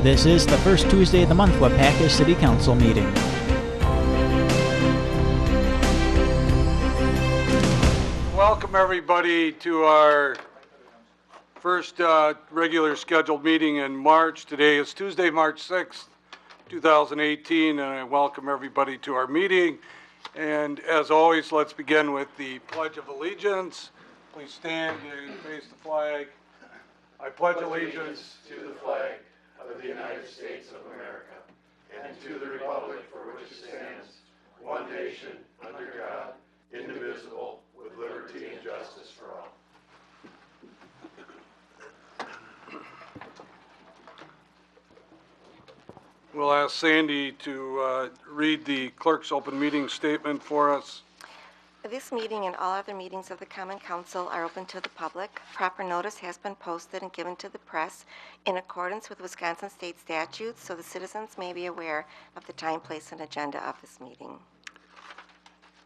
This is the first Tuesday of the month Waupaca City Council meeting. Welcome everybody to our first regular scheduled meeting in March. Today is Tuesday, March 6th, 2018, and I welcome everybody to our meeting. And as always, let's begin with the Pledge of Allegiance. Please stand and face the flag. I pledge allegiance to the flag of the United States of America and to the republic for which it stands, one nation, under God, indivisible, with liberty and justice for all. We'll ask Sandy to read the clerk's open meeting statement for us. This meeting and all other meetings of the Common Council are open to the public. Proper notice has been posted and given to the press in accordance with Wisconsin state statutes, so the citizens may be aware of the time, place, and agenda of this meeting.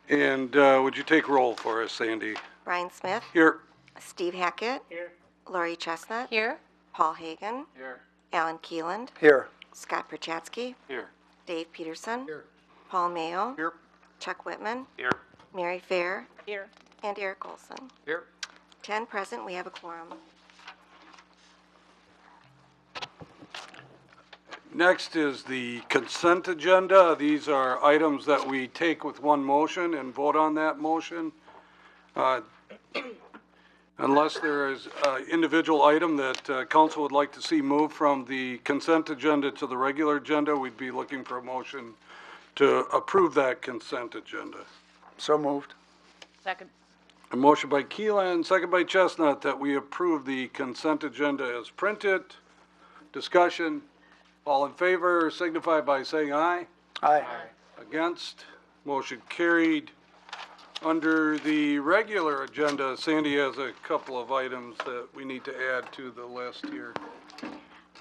And would you take roll for us, Sandy? Brian Smith. Here. Steve Hackett. Here. Lori Chestnut. Here. Paul Hagan. Here. Alan Keeland. Here. Scott Perchatsky. Here. Dave Peterson. Here. Paul Mayo. Here. Chuck Whitman. Here. Mary Fair. Here. And Eric Olson. Here. 10 present. We have a quorum. Next is the consent agenda. These are items that we take with one motion and vote on that motion. Unless there is an individual item that council would like to see moved from the consent agenda to the regular agenda, we'd be looking for a motion to approve that consent agenda. So moved. Second. A motion by Keelan, second by Chestnut, that we approve the consent agenda as printed. Discussion. All in favor signify by saying aye. Aye. Against. Motion carried. Under the regular agenda, Sandy has a couple of items that we need to add to the list here.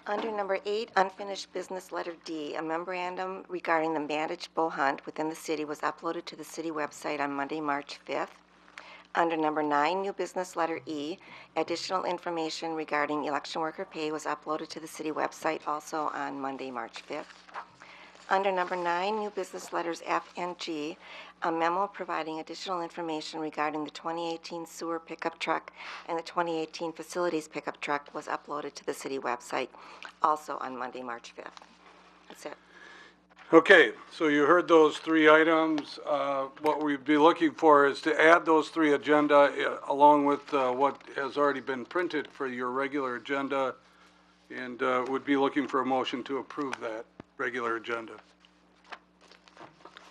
Under number 8, unfinished business letter D, a memorandum regarding the managed bow hunt within the city was uploaded to the city website on Monday, March 5th. Under number 9, new business letter E, additional information regarding election worker pay was uploaded to the city website also on Monday, March 5th. Under number 9, new business letters F and G, a memo providing additional information regarding the 2018 sewer pickup truck and the 2018 facilities pickup truck was uploaded to the city website also on Monday, March 5th. That's it. Okay, so you heard those three items. What we'd be looking for is to add those three agenda along with what has already been printed for your regular agenda, and would be looking for a motion to approve that regular agenda.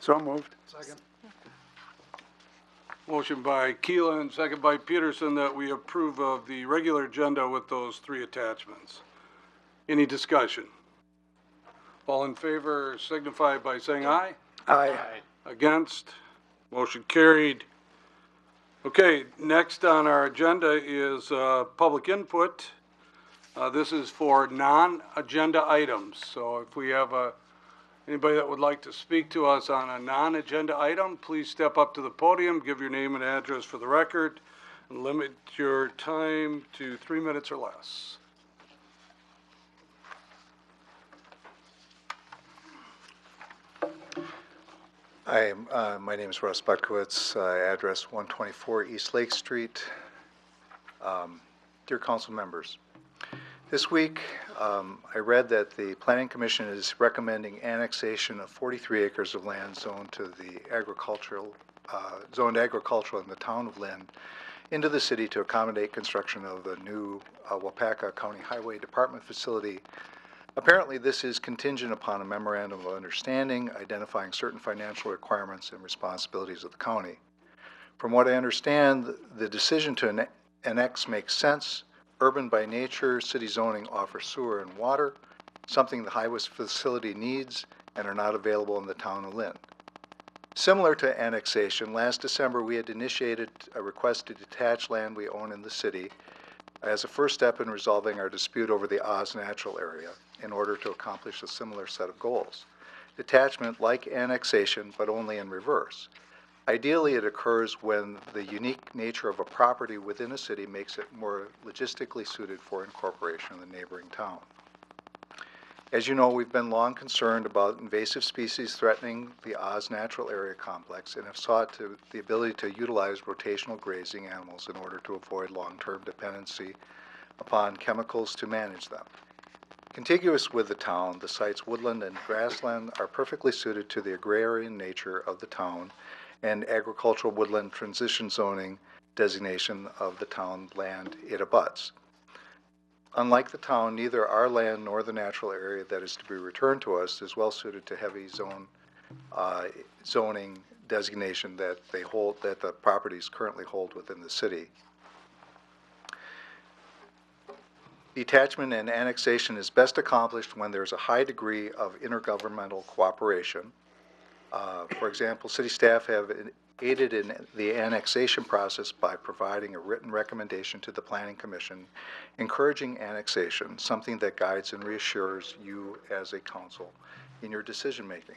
So moved. Second. Motion by Keelan, second by Peterson, that we approve of the regular agenda with those three attachments. Any discussion? All in favor signify by saying aye. Aye. Against? Motion carried. Okay, next on our agenda is public input. This is for non-agenda items. So if we have anybody that would like to speak to us on a non-agenda item, please step up to the podium, give your name and address for the record, and limit your time to 3 minutes or less. My name is Russ Butkowitz, address 124 East Lake Street. Dear council members, this week I read that the Planning Commission is recommending annexation of 43 acres of land zoned to the zoned agricultural in the town of Lynn into the city to accommodate construction of the new Waupaca County Highway Department facility. Apparently, this is contingent upon a memorandum of understanding identifying certain financial requirements and responsibilities of the county. From what I understand, the decision to annex makes sense. Urban by nature, city zoning offers sewer and water, something the highway facility needs and are not available in the town of Lynn. Similar to annexation, last December we had initiated a request to detach land we own in the city as a first step in resolving our dispute over the Oz Natural area in order to accomplish a similar set of goals. Detachment, like annexation, but only in reverse. Ideally, it occurs when the unique nature of a property within a city makes it more logistically suited for incorporation in the neighboring town. As you know, we've been long concerned about invasive species threatening the Oz Natural Area Complex and have sought the ability to utilize rotational grazing animals in order to avoid long-term dependency upon chemicals to manage them. Contiguous with the town, the site's woodland and grassland are perfectly suited to the agrarian nature of the town and agricultural woodland transition zoning designation of the town land it abuts. Unlike the town, neither our land nor the natural area that is to be returned to us is well suited to heavy zoning designation that the properties currently hold within the city. Detachment and annexation is best accomplished when there's a high degree of intergovernmental cooperation. For example, city staff have aided in the annexation process by providing a written recommendation to the Planning Commission encouraging annexation, something that guides and reassures you as a council in your decision making.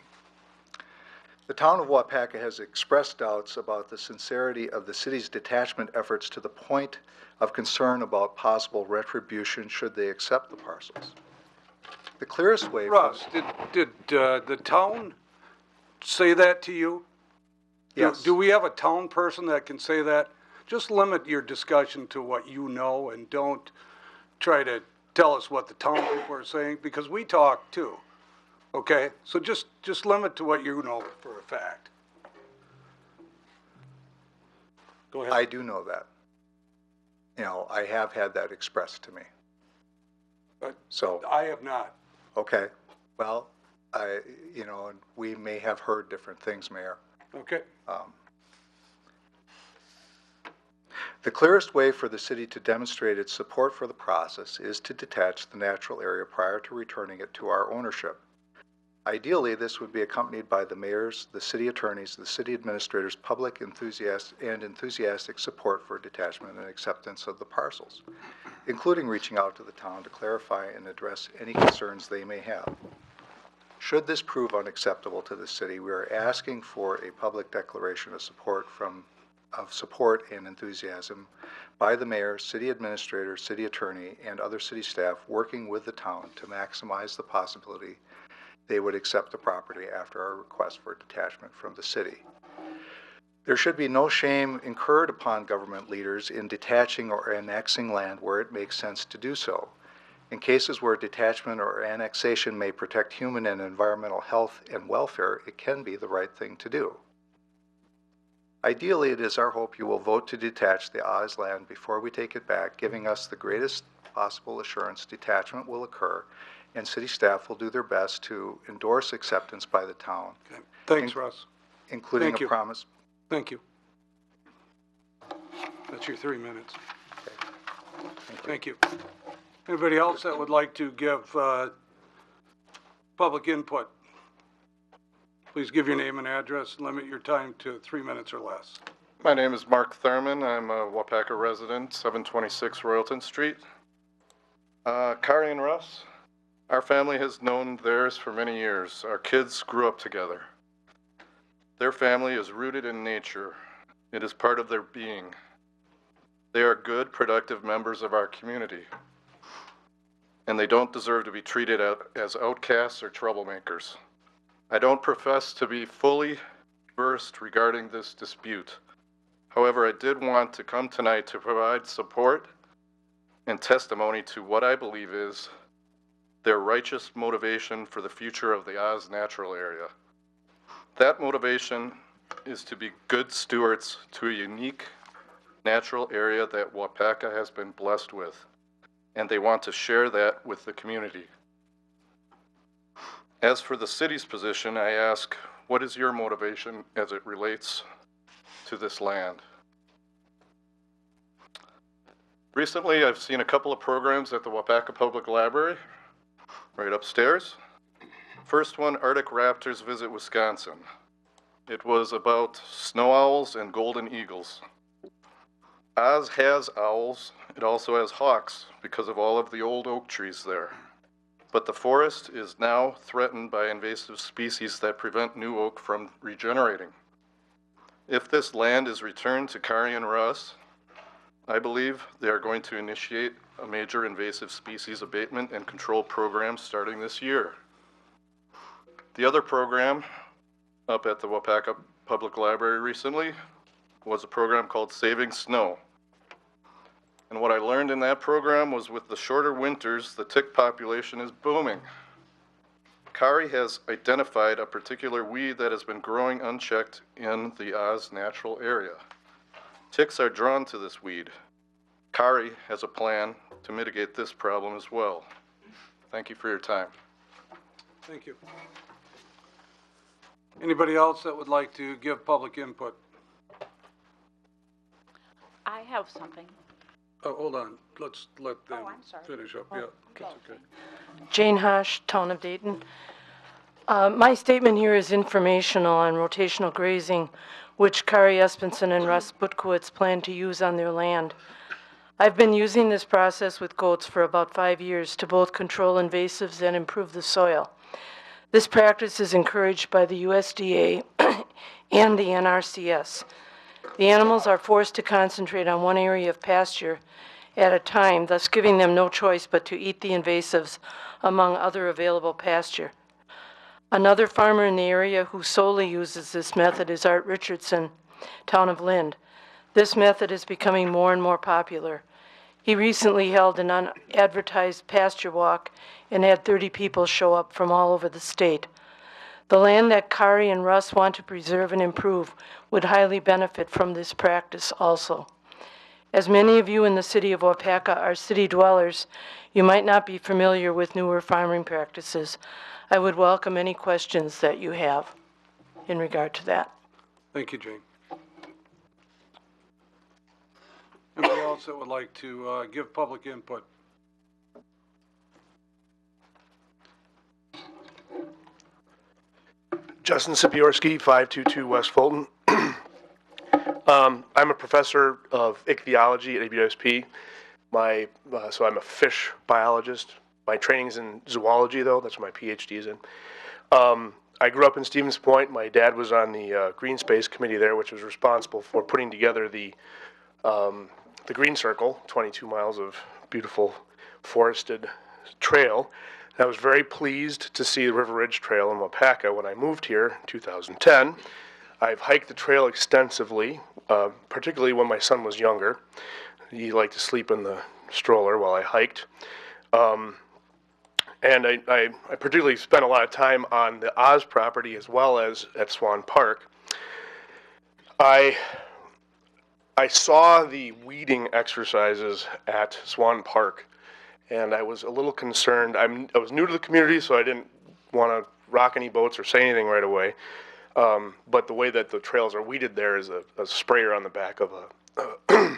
The town of Waupaca has expressed doubts about the sincerity of the city's detachment efforts to the point of concern about possible retribution should they accept the parcels. The clearest way... Russ, did the town say that to you? Yes. Do we have a town person that can say that? Just limit your discussion to what you know and don't try to tell us what the town people are saying, because we talk too. Okay? So just limit to what you know for a fact. Go ahead. I do know that. You know, I have had that expressed to me. But So, I have not. okay. Well, and we may have heard different things, Mayor. Okay? The clearest way for the city to demonstrate its support for the process is to detach the natural area prior to returning it to our ownership. Ideally, this would be accompanied by the mayor's, the city attorney's, the city administrator's public enthusiastic support for detachment and acceptance of the parcels, including reaching out to the town to clarify and address any concerns they may have. Should this prove unacceptable to the city, we are asking for a public declaration of support and enthusiasm by the mayor, city administrator, city attorney, and other city staff working with the town to maximize the possibility they would accept the property after our request for detachment from the city. There should be no shame incurred upon government leaders in detaching or annexing land where it makes sense to do so. In cases where detachment or annexation may protect human and environmental health and welfare, it can be the right thing to do. Ideally, it is our hope you will vote to detach the Oz land before we take it back, giving us the greatest possible assurance detachment will occur, and city staff will do their best to endorse acceptance by the town. Okay. Thanks, Russ. Including Thank a you. promise. Thank you. That's your 3 minutes. Okay. Thank you. Anybody else that would like to give public input? Please give your name and address and limit your time to 3 minutes or less. My name is Mark Thurman. I'm a Waupaca resident, 726 Royalton Street. Kari and Russ, our family has known theirs for many years. Our kids grew up together. Their family is rooted in nature. It is part of their being. They are good, productive members of our community, and they don't deserve to be treated as outcasts or troublemakers. I don't profess to be fully versed regarding this dispute. However, I did want to come tonight to provide support and testimony to what I believe is their righteous motivation for the future of the Oz Natural Area. That motivation is to be good stewards to a unique natural area that Waupaca has been blessed with, and they want to share that with the community. As for the city's position, I ask, what is your motivation as it relates to this land? Recently, I've seen a couple of programs at the Waupaca Public Library, right upstairs. First one, Arctic Raptors Visit Wisconsin. It was about snow owls and golden eagles. Oz has owls. It also has hawks because of all of the old oak trees there. But the forest is now threatened by invasive species that prevent new oak from regenerating. If this land is returned to Kari and Russ, I believe they are going to initiate a major invasive species abatement and control program starting this year. The other program up at the Waupaca Public Library recently was a program called Saving Snow. And what I learned in that program was with the shorter winters, the tick population is booming. Kari has identified a particular weed that has been growing unchecked in the Oz natural area. Ticks are drawn to this weed. Kari has a plan to mitigate this problem as well. Thank you for your time. Thank you. Anybody else that would like to give public input? I have something. Oh, hold on. Let's let them I'm sorry. finish up. Yeah, that's okay. Jane Hosh, Town of Dayton. My statement here is informational on rotational grazing, which Kari Espenson and Russ Butkowitz plan to use on their land. I've been using this process with goats for about 5 years to both control invasives and improve the soil. This practice is encouraged by the USDA and the NRCS. The animals are forced to concentrate on one area of pasture at a time, thus giving them no choice but to eat the invasives among other available pasture. Another farmer in the area who solely uses this method is Art Richardson, Town of Lind. This method is becoming more and more popular. He recently held an unadvertised pasture walk and had 30 people show up from all over the state. The land that Kari and Russ want to preserve and improve would highly benefit from this practice also. As many of you in the city of Waupaca are city dwellers, you might not be familiar with newer farming practices. I would welcome any questions that you have in regard to that. Thank you, Jane. Anybody else that would like to give public input? Justin Sipiorsky, 522 West Fulton. I'm a professor of ichthyology at ABWSP. So I'm a fish biologist. My training's in zoology, though. That's what my PhD is in. I grew up in Stevens Point. My dad was on the Green Space Committee there, which was responsible for putting together the Green Circle, 22 miles of beautiful forested trail. I was very pleased to see the River Ridge Trail in Waupaca when I moved here in 2010. I've hiked the trail extensively, particularly when my son was younger. He liked to sleep in the stroller while I hiked. And I particularly spent a lot of time on the Oz property as well as at Swan Park. I saw the weeding exercises at Swan Park, and I was a little concerned. I was new to the community, so I didn't want to rock any boats or say anything right away. But the way that the trails are weeded there is a sprayer on the back of a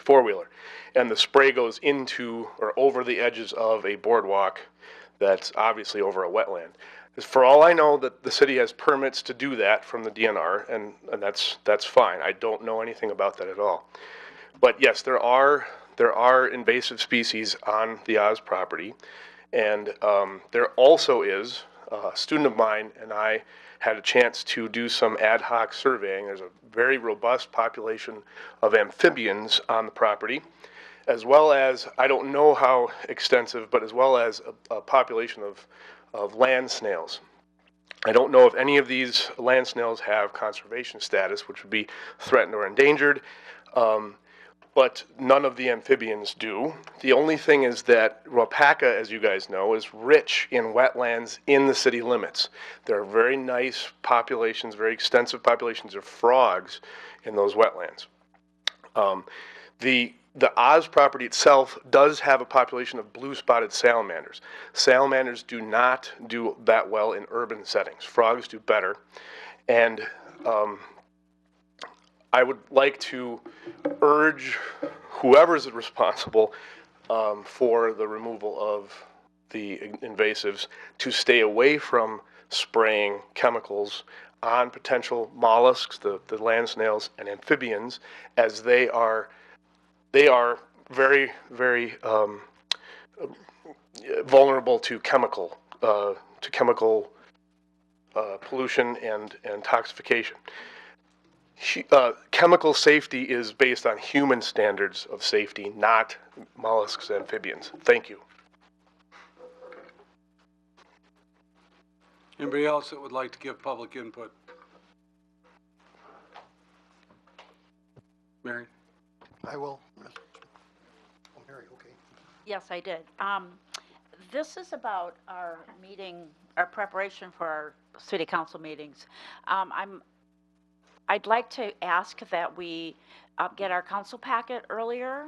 four-wheeler, and the spray goes into or over the edges of a boardwalk that's obviously over a wetland. For all I know, that the city has permits to do that from the DNR, and that's fine. I don't know anything about that at all. But yes, there are invasive species on the Oz property, and there also is a student of mine and I had a chance to do some ad hoc surveying. There's a very robust population of amphibians on the property, as well as, I don't know how extensive, but as well as a population of land snails. I don't know if any of these land snails have conservation status, which would be threatened or endangered, but none of the amphibians do. The only thing is that Waupaca, as you guys know, is rich in wetlands in the city limits. There are very nice populations, very extensive populations of frogs in those wetlands. The Oz property itself does have a population of blue-spotted salamanders. Salamanders do not do that well in urban settings. Frogs do better. And I would like to urge whoever's responsible for the removal of the invasives to stay away from spraying chemicals on potential mollusks, the land snails, and amphibians, as they are very, very vulnerable to chemical pollution and toxification. chemical safety is based on human standards of safety, not mollusks and amphibians. Thank you. Anybody else that would like to give public input? Mary? I will. Oh, Mary, okay. Yes, I did. This is about our meeting, our preparation for our city council meetings. I'd like to ask that we get our council packet earlier.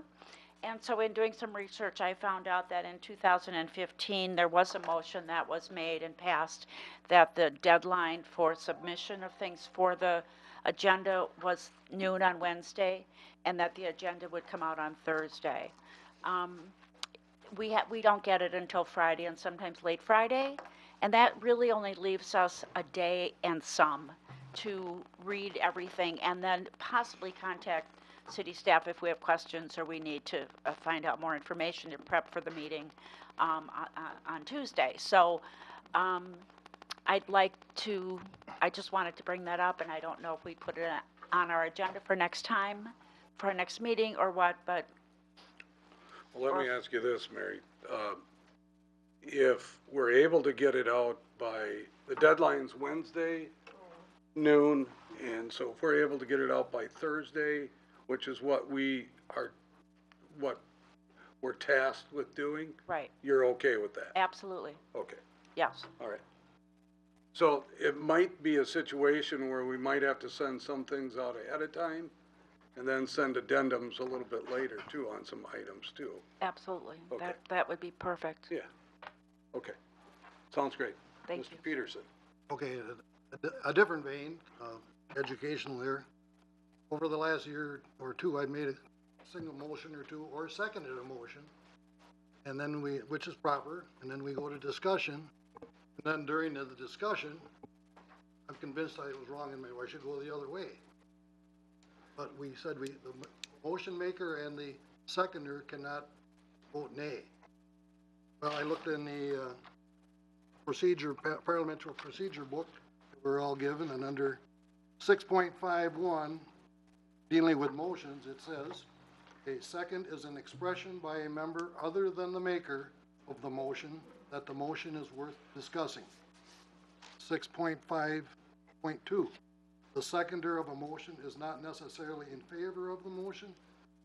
And so in doing some research, I found out that in 2015, there was a motion that was made and passed that the deadline for submission of things for the agenda was noon on Wednesday, and that the agenda would come out on Thursday. We don't get it until Friday, and sometimes late Friday, and that really only leaves us a day and some to read everything and then possibly contact city staff if we have questions or we need to find out more information to prep for the meeting on Tuesday. So I just wanted to bring that up, and I don't know if we put it on our agenda for next time, for our next meeting or what, but. Well, let me ask you this, Mary. If we're able to get it out by, the deadline's Wednesday noon, and so if we're able to get it out by Thursday, which is what we're tasked with doing. Right. You're okay with that? Absolutely. Okay, Yes. all right. So it might be a situation where we might have to send some things out ahead of time and then send addendums a little bit later too on some items too. Absolutely. Okay. That would be perfect. Yeah, okay. Sounds great. Thank Mr. you. Peterson. Okay, a different vein, educational here. Over the last year or two, I've made a single motion or two, or seconded a motion, and then which is proper, and then we go to discussion, and then during the discussion, I'm convinced I was wrong and maybe I should go the other way. But we said the motion maker and the seconder cannot vote nay. Well, I looked in the parliamentary procedure book that we're all given, and under 6.51, dealing with motions, it says, a second is an expression by a member other than the maker of the motion that the motion is worth discussing. 6.5.2, the seconder of a motion is not necessarily in favor of the motion,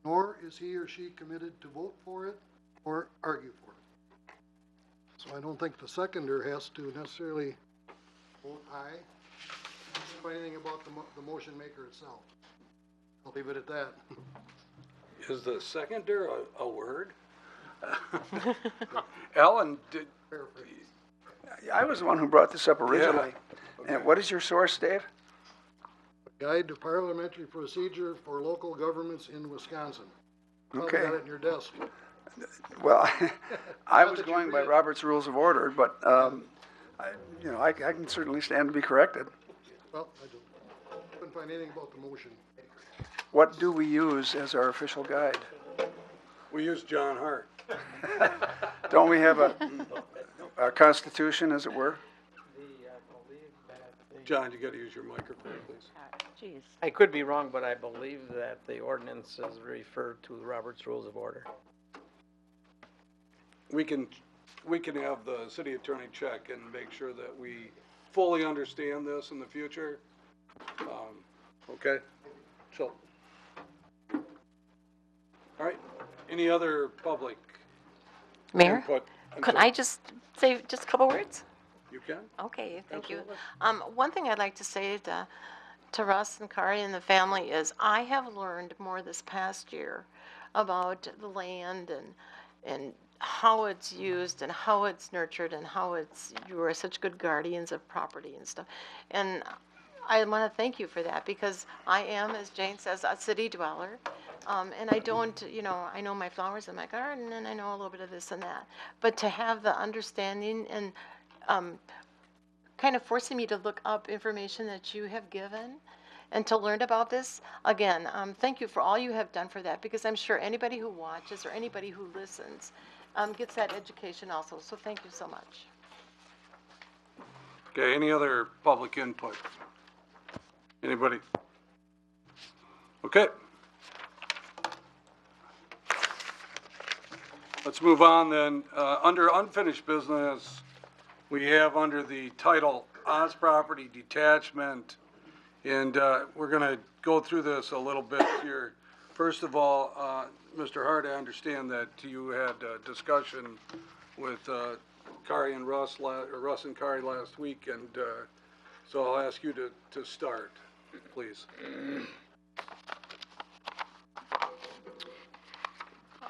nor is he or she committed to vote for it or argue for it. So I don't think the seconder has to necessarily vote aye. I don't know anything about the motion maker itself. I'll leave it at that. Is the seconder a word? Ellen, I was the one who brought this up originally. Yeah. Okay. And what is your source, Dave? Guide to Parliamentary Procedure for Local Governments in Wisconsin. Probably Okay. got it in your desk. Well, I Not was that you going by read. Robert's Rules of Order, but, I can certainly stand to be corrected. Well, I couldn't find anything about the motion. What do we use as our official guide? we use John Hart. Don't we have a constitution, as it were? John, you gotta use your microphone, please. Jeez. I could be wrong, but I believe that the ordinance is referred to Robert's Rules of Order. We can have the city attorney check and make sure that we fully understand this in the future. Okay, so. All right, any other public Mayor, input? could I just say just a couple words? You can? Okay, thank you. Absolutely. One thing I'd like to say to Russ and Kari and the family is I have learned more this past year about the land and how it's used and how it's nurtured and how you are such good guardians of property and stuff. And I want to thank you for that because I am, as Jane says, a city dweller. And I don't, I know my flowers in my garden and I know a little bit of this and that. But to have the understanding and kind of forcing me to look up information that you have given and to learn about this, again, thank you for all you have done for that because I'm sure anybody who watches or anybody who listens gets that education also. So thank you so much. Okay, any other public input? Anybody? Okay. Let's move on then. Under unfinished business, we have under the title Oz Property Detachment, and we're going to go through this a little bit here. First of all, Mr. Hart, I understand that you had a discussion with Kari and Russ, or Russ and Kari last week, and so I'll ask you to start, please.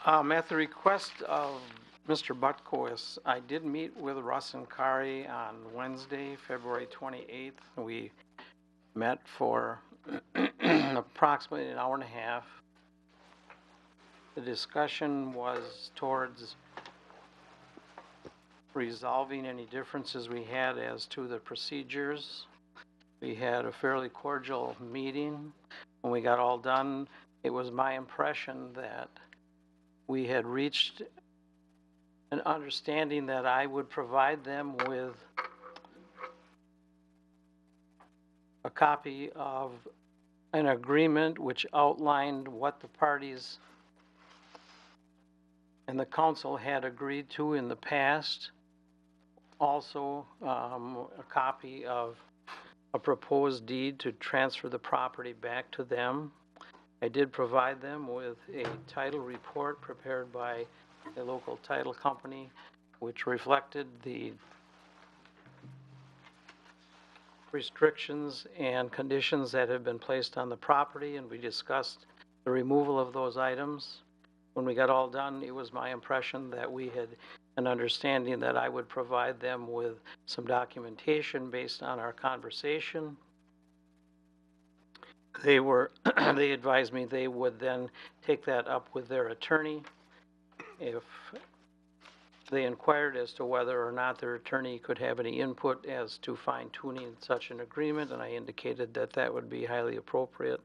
At the request of Mr. Butkowitz, I did meet with Russ and Kari on Wednesday, February 28th. We met for approximately an hour and a half. The discussion was towards resolving any differences we had as to the procedures. We had a fairly cordial meeting. When we got all done, it was my impression that we had reached an understanding that I would provide them with a copy of an agreement which outlined what the parties and the council had agreed to in the past. Also, a copy of a proposed deed to transfer the property back to them. I did provide them with a title report prepared by a local title company, which reflected the restrictions and conditions that had been placed on the property, and we discussed the removal of those items. When we got all done, it was my impression that we had an understanding that I would provide them with some documentation based on our conversation. They advised me they would then take that up with their attorney. If they inquired as to whether or not their attorney could have any input as to fine-tuning such an agreement, and I indicated that that would be highly appropriate.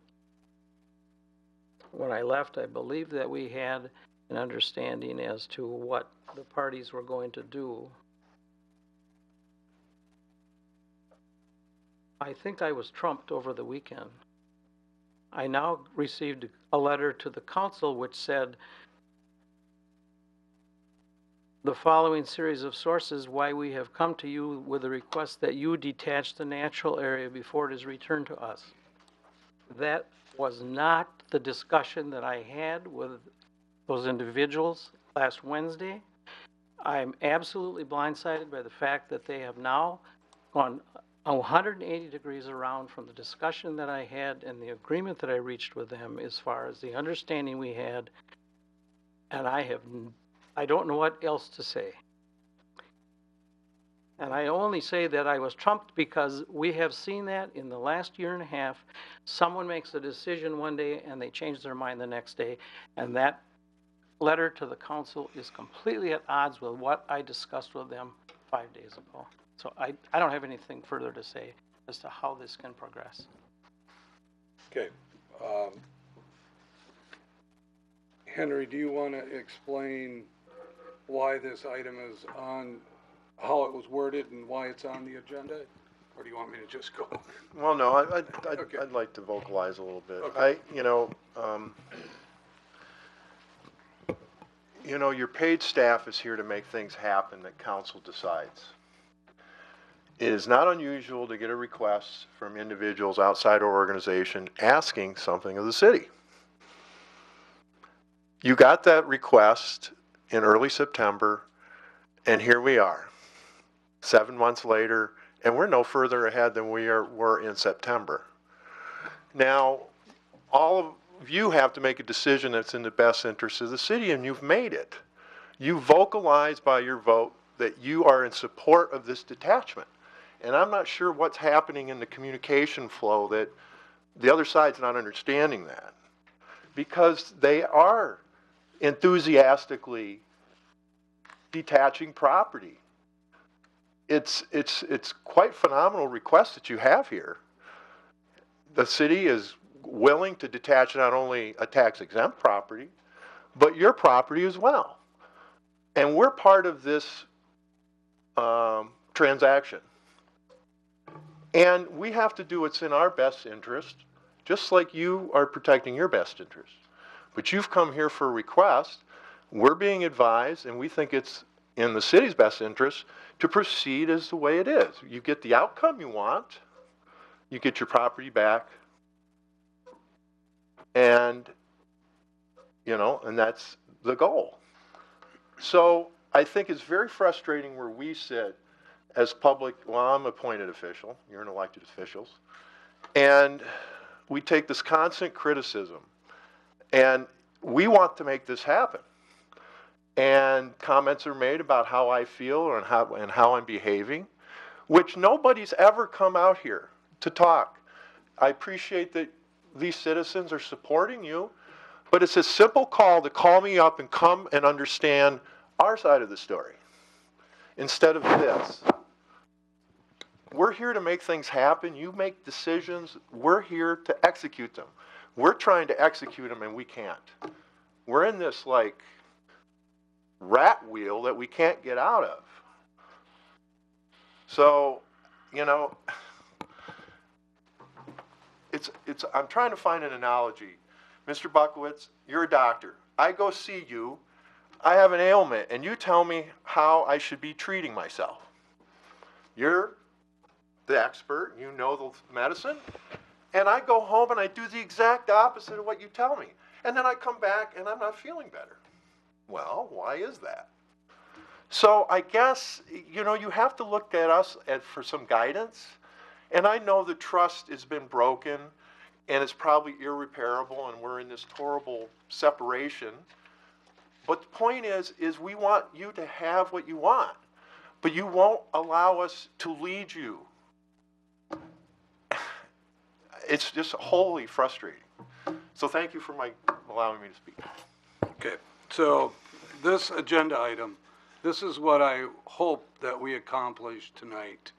When I left, I believed that we had an understanding as to what the parties were going to do. I think I was trumped over the weekend. I now received a letter to the council which said the following series of sources why we have come to you with a request that you detach the natural area before it is returned to us. That was not the discussion that I had with those individuals last Wednesday. I'm absolutely blindsided by the fact that they have now gone 180 degrees around from the discussion that I had and the agreement that I reached with them as far as the understanding we had, and I don't know what else to say. And I only say that I was trumped because we have seen that in the last year and a half. Someone makes a decision one day and they change their mind the next day, and that letter to the council is completely at odds with what I discussed with them 5 days ago. So I don't have anything further to say as to how this can progress. Okay. Henry, do you want to explain why this item is on, how it was worded and why it's on the agenda? Or do you want me to just go? Well, no, Okay. I'd like to vocalize a little bit. Okay. Your paid staff is here to make things happen that council decides. It is not unusual to get a request from individuals outside our organization asking something of the city. You got that request in early September, and here we are, 7 months later, and we're no further ahead than we were in September. Now, all of you have to make a decision that's in the best interest of the city, and you've made it. You vocalized by your vote that you are in support of this detachment. And I'm not sure what's happening in the communication flow that the other side's not understanding that. Because they are enthusiastically detaching property. It's quite phenomenal request that you have here. The city is willing to detach not only a tax-exempt property, but your property as well. And we're part of this transaction. And we have to do what's in our best interest just like you are protecting your best interest. But you've come here for a request. We're being advised, and we think it's in the city's best interest to proceed as the way it is. You get the outcome you want, you get your property back, and, you know, and that's the goal. So I think it's very frustrating where we sit as public, well, I'm an appointed official, you're an elected officials, and we take this constant criticism, and we want to make this happen. And comments are made about how I feel and how I'm behaving, which nobody's ever come out here to talk. I appreciate that these citizens are supporting you, but it's a simple call to call me up and come and understand our side of the story instead of this. We're here to make things happen. You make decisions. We're here to execute them. We're trying to execute them and we can't. We're in this like rat wheel that we can't get out of. So, you know, I'm trying to find an analogy. Mr. Buckowitz, you're a doctor. I go see you. I have an ailment, and you tell me how I should be treating myself. You're the expert. You know the medicine. And I go home and I do the exact opposite of what you tell me. And then I come back and I'm not feeling better. Well, why is that? So I guess, you know, you have to look at us for some guidance. And I know the trust has been broken and it's probably irreparable and we're in this horrible separation. But the point is we want you to have what you want, but you won't allow us to lead you. It's just wholly frustrating. So thank you for allowing me to speak. Okay, so this agenda item, this is what I hope that we accomplish tonight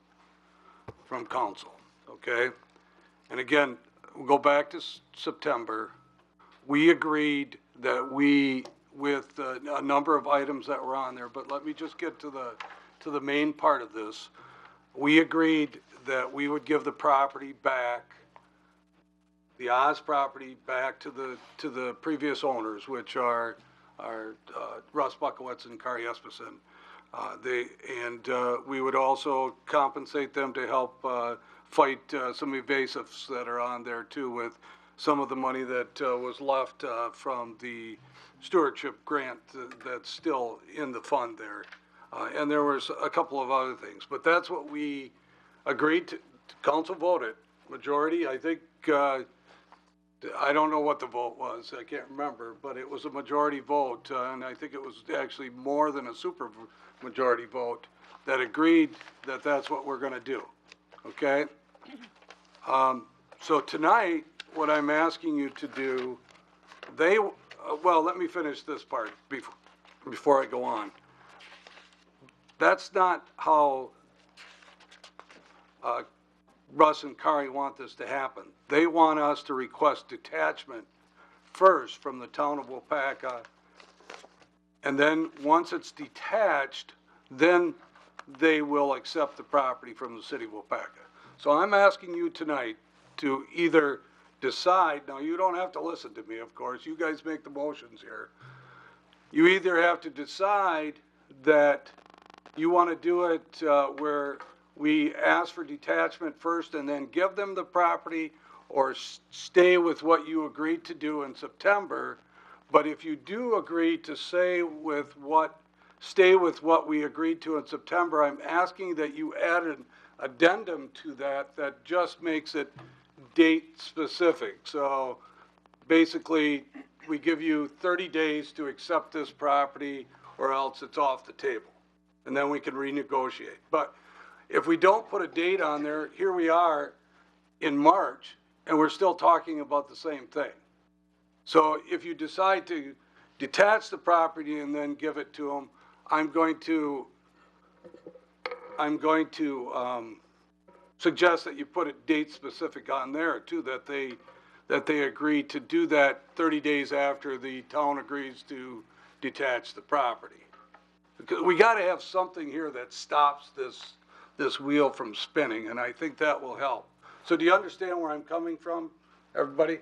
from council, okay? And again, we'll go back to September. We agreed that with a number of items that were on there, but let me just get to the main part of this. We agreed that we would give the property back, the Oz property back to the previous owners, which are Russ Buckowitz and Kari Espenson. We would also compensate them to help fight some evasives that are on there too, with some of the money that was left from the stewardship grant that's still in the fund there. And there was a couple of other things, but that's what we agreed to. Council voted majority. I think I don't know what the vote was. I can't remember, but it was a majority vote, and I think it was actually more than a super majority vote that agreed that that's what we're going to do. Okay. So tonight, what I'm asking you to do, well, let me finish this part before I go on. That's not how Russ and Kari want this to happen. They want us to request detachment first from the town of Waupaca, and then once it's detached, then they will accept the property from the city of Waupaca. So I'm asking you tonight to either decide, now you don't have to listen to me, of course, you guys make the motions here. You either have to decide that you want to do it where we ask for detachment first and then give them the property, or stay with what you agreed to do in September. But if you do agree to stay with what we agreed to in September, I'm asking that you add an addendum to that just makes it date specific. So basically, we give you 30 days to accept this property or else it's off the table. And then we can renegotiate. But if we don't put a date on there, here we are in March, and we're still talking about the same thing. So if you decide to detach the property and then give it to them, I'm going to suggest that you put a date specific on there too, that they agree to do that 30 days after the town agrees to detach the property. Because we got to have something here that stops this wheel from spinning, and I think that will help. So do you understand where I'm coming from? Everybody?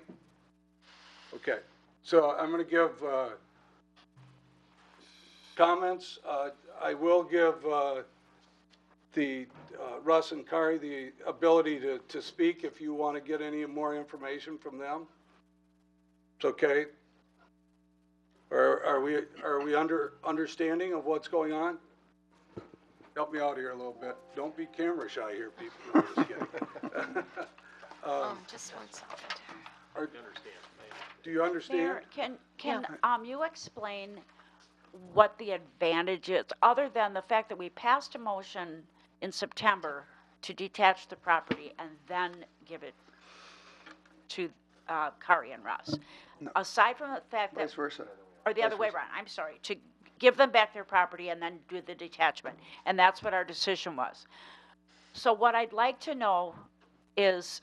Okay, so I'm gonna give, comments. I will give, Russ and Kari the ability to speak if you want to get any more information from them. It's okay? Or are we understanding of what's going on? Help me out here a little bit. Don't be camera shy here, people. No, I'm just kidding. Just 1 second. Do you understand? Mayor, can you explain what the advantage is, other than the fact that we passed a motion in September to detach the property and then give it to Kari and Russ? Aside from the fact that, Vice versa. or the other way around, I'm sorry, to give them back their property and then do the detachment. And that's what our decision was. So what I'd like to know is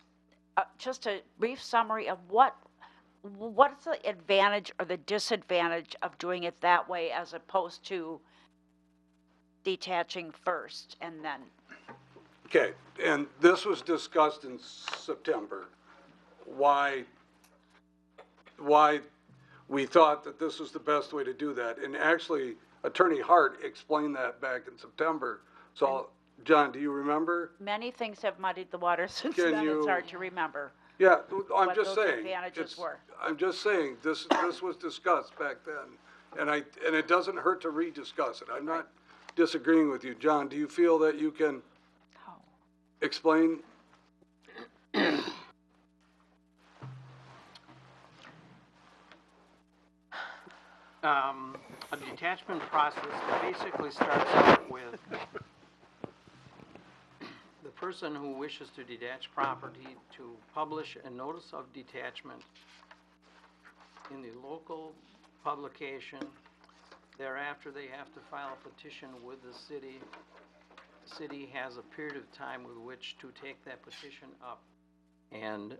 just a brief summary of what's the advantage or the disadvantage of doing it that way as opposed to detaching first and then. Okay, and this was discussed in September, why we thought that this was the best way to do that. And actually, Attorney Hart explained that back in September. So, John, do you remember? Many things have muddied the water since Can then. It's you- hard to remember. Yeah, I'm What just those saying. advantages were. I'm just saying, this was discussed back then. And it doesn't hurt to rediscuss it. I'm not disagreeing with you. John, do you feel that you can explain? A detachment process basically starts out with the person who wishes to detach property to publish a notice of detachment in the local publication. Thereafter, they have to file a petition with the city. The city has a period of time with which to take that petition up and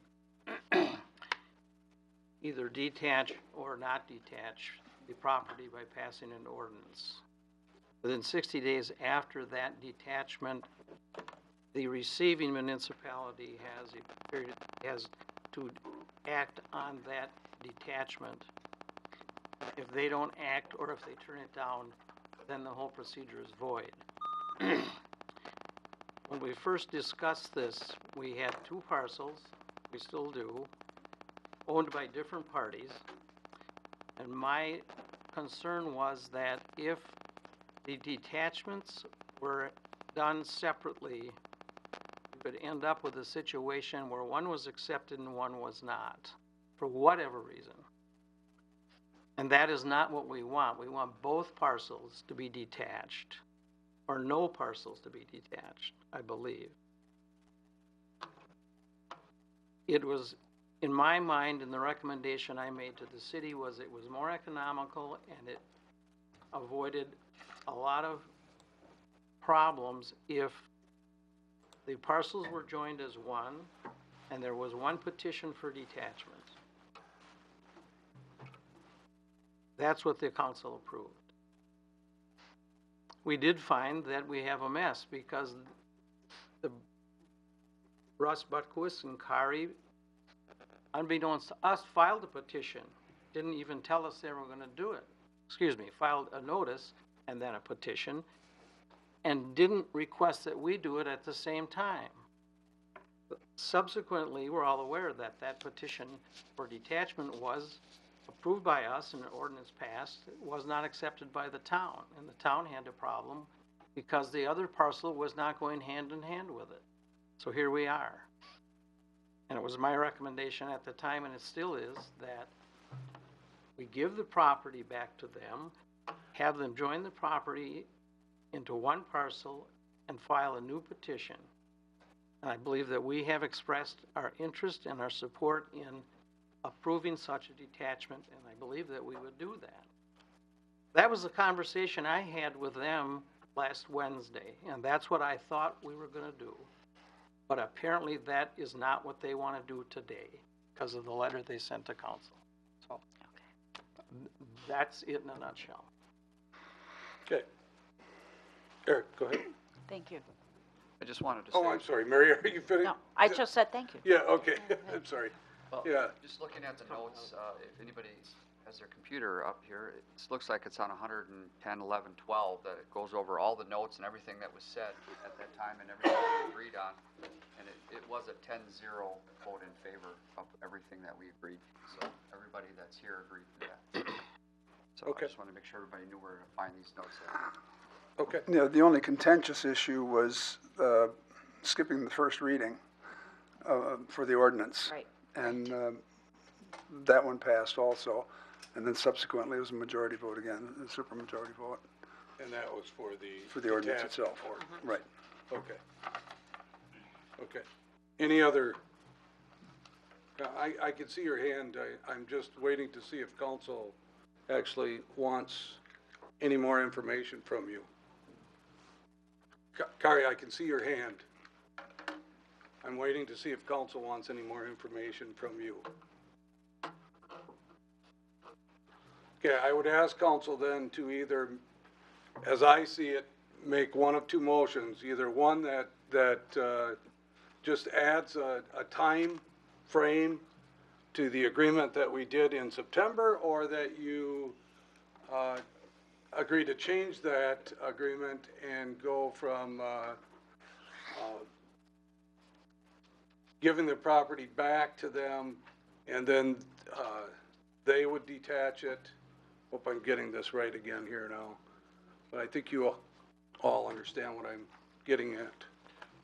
either detach or not detach the property by passing an ordinance. Within 60 days after that detachment, the receiving municipality has to act on that detachment. If they don't act or if they turn it down, then the whole procedure is void. When we first discussed this, we had 2 parcels, we still do, owned by different parties. And my concern was that if the detachments were done separately, we could end up with a situation where one was accepted and one was not, for whatever reason. And that is not what we want. We want both parcels to be detached, or no parcels to be detached, I believe. It was, in my mind, and the recommendation I made to the city was it was more economical and it avoided a lot of problems if the parcels were joined as one and there was one petition for detachment. That's what the council approved. We did find that we have a mess because the Russ Butkowitz and Kari, unbeknownst to us, filed a petition. Didn't even tell us they were going to do it. Filed a notice and then a petition, and didn't request that we do it at the same time. Subsequently, we're all aware that that petition for detachment was approved by us and an ordinance passed. It was not accepted by the town, and the town had a problem because the other parcel was not going hand in hand with it. So here we are. And it was my recommendation at the time, and it still is, that we give the property back to them, have them join the property into one parcel, and file a new petition. And I believe that we have expressed our interest and our support in approving such a detachment, and I believe that we would do that. That was the conversation I had with them last Wednesday, and that's what I thought we were going to do. But apparently that is not what they want to do today because of the letter they sent to council. So that's it in a nutshell. Okay. Eric, go ahead. Thank you. I just wanted to say. Oh, I'm sorry, Mary, are you finished? No, I just said thank you. Yeah, okay, I'm sorry. Well, Yeah. just looking at the notes, if anybody has their computer up here, it looks like it's on 110, 11, 12, that it goes over all the notes and everything that was said at that time and everything we agreed on. And it was a 10-0 vote in favor of everything that we agreed. So everybody that's here agreed to that. So Okay. I just want to make sure everybody knew where to find these notes at. Okay. Yeah, the only contentious issue was skipping the first reading for the ordinance. Right. And that one passed also. And then subsequently, it was a majority vote again, a supermajority vote And that was for the ordinance detachment itself. ordinance. Right. Okay. Okay. Any other? I can see your hand. I'm just waiting to see if council actually wants any more information from you. Kari, I can see your hand. I'm waiting to see if council wants any more information from you. Okay, I would ask council then to either, as I see it, make one of two motions. Either one that just adds a time frame to the agreement that we did in September, or that you agree to change that agreement and go from giving the property back to them, and then they would detach it. Hope I'm getting this right again here now, but I think you all understand what I'm getting at.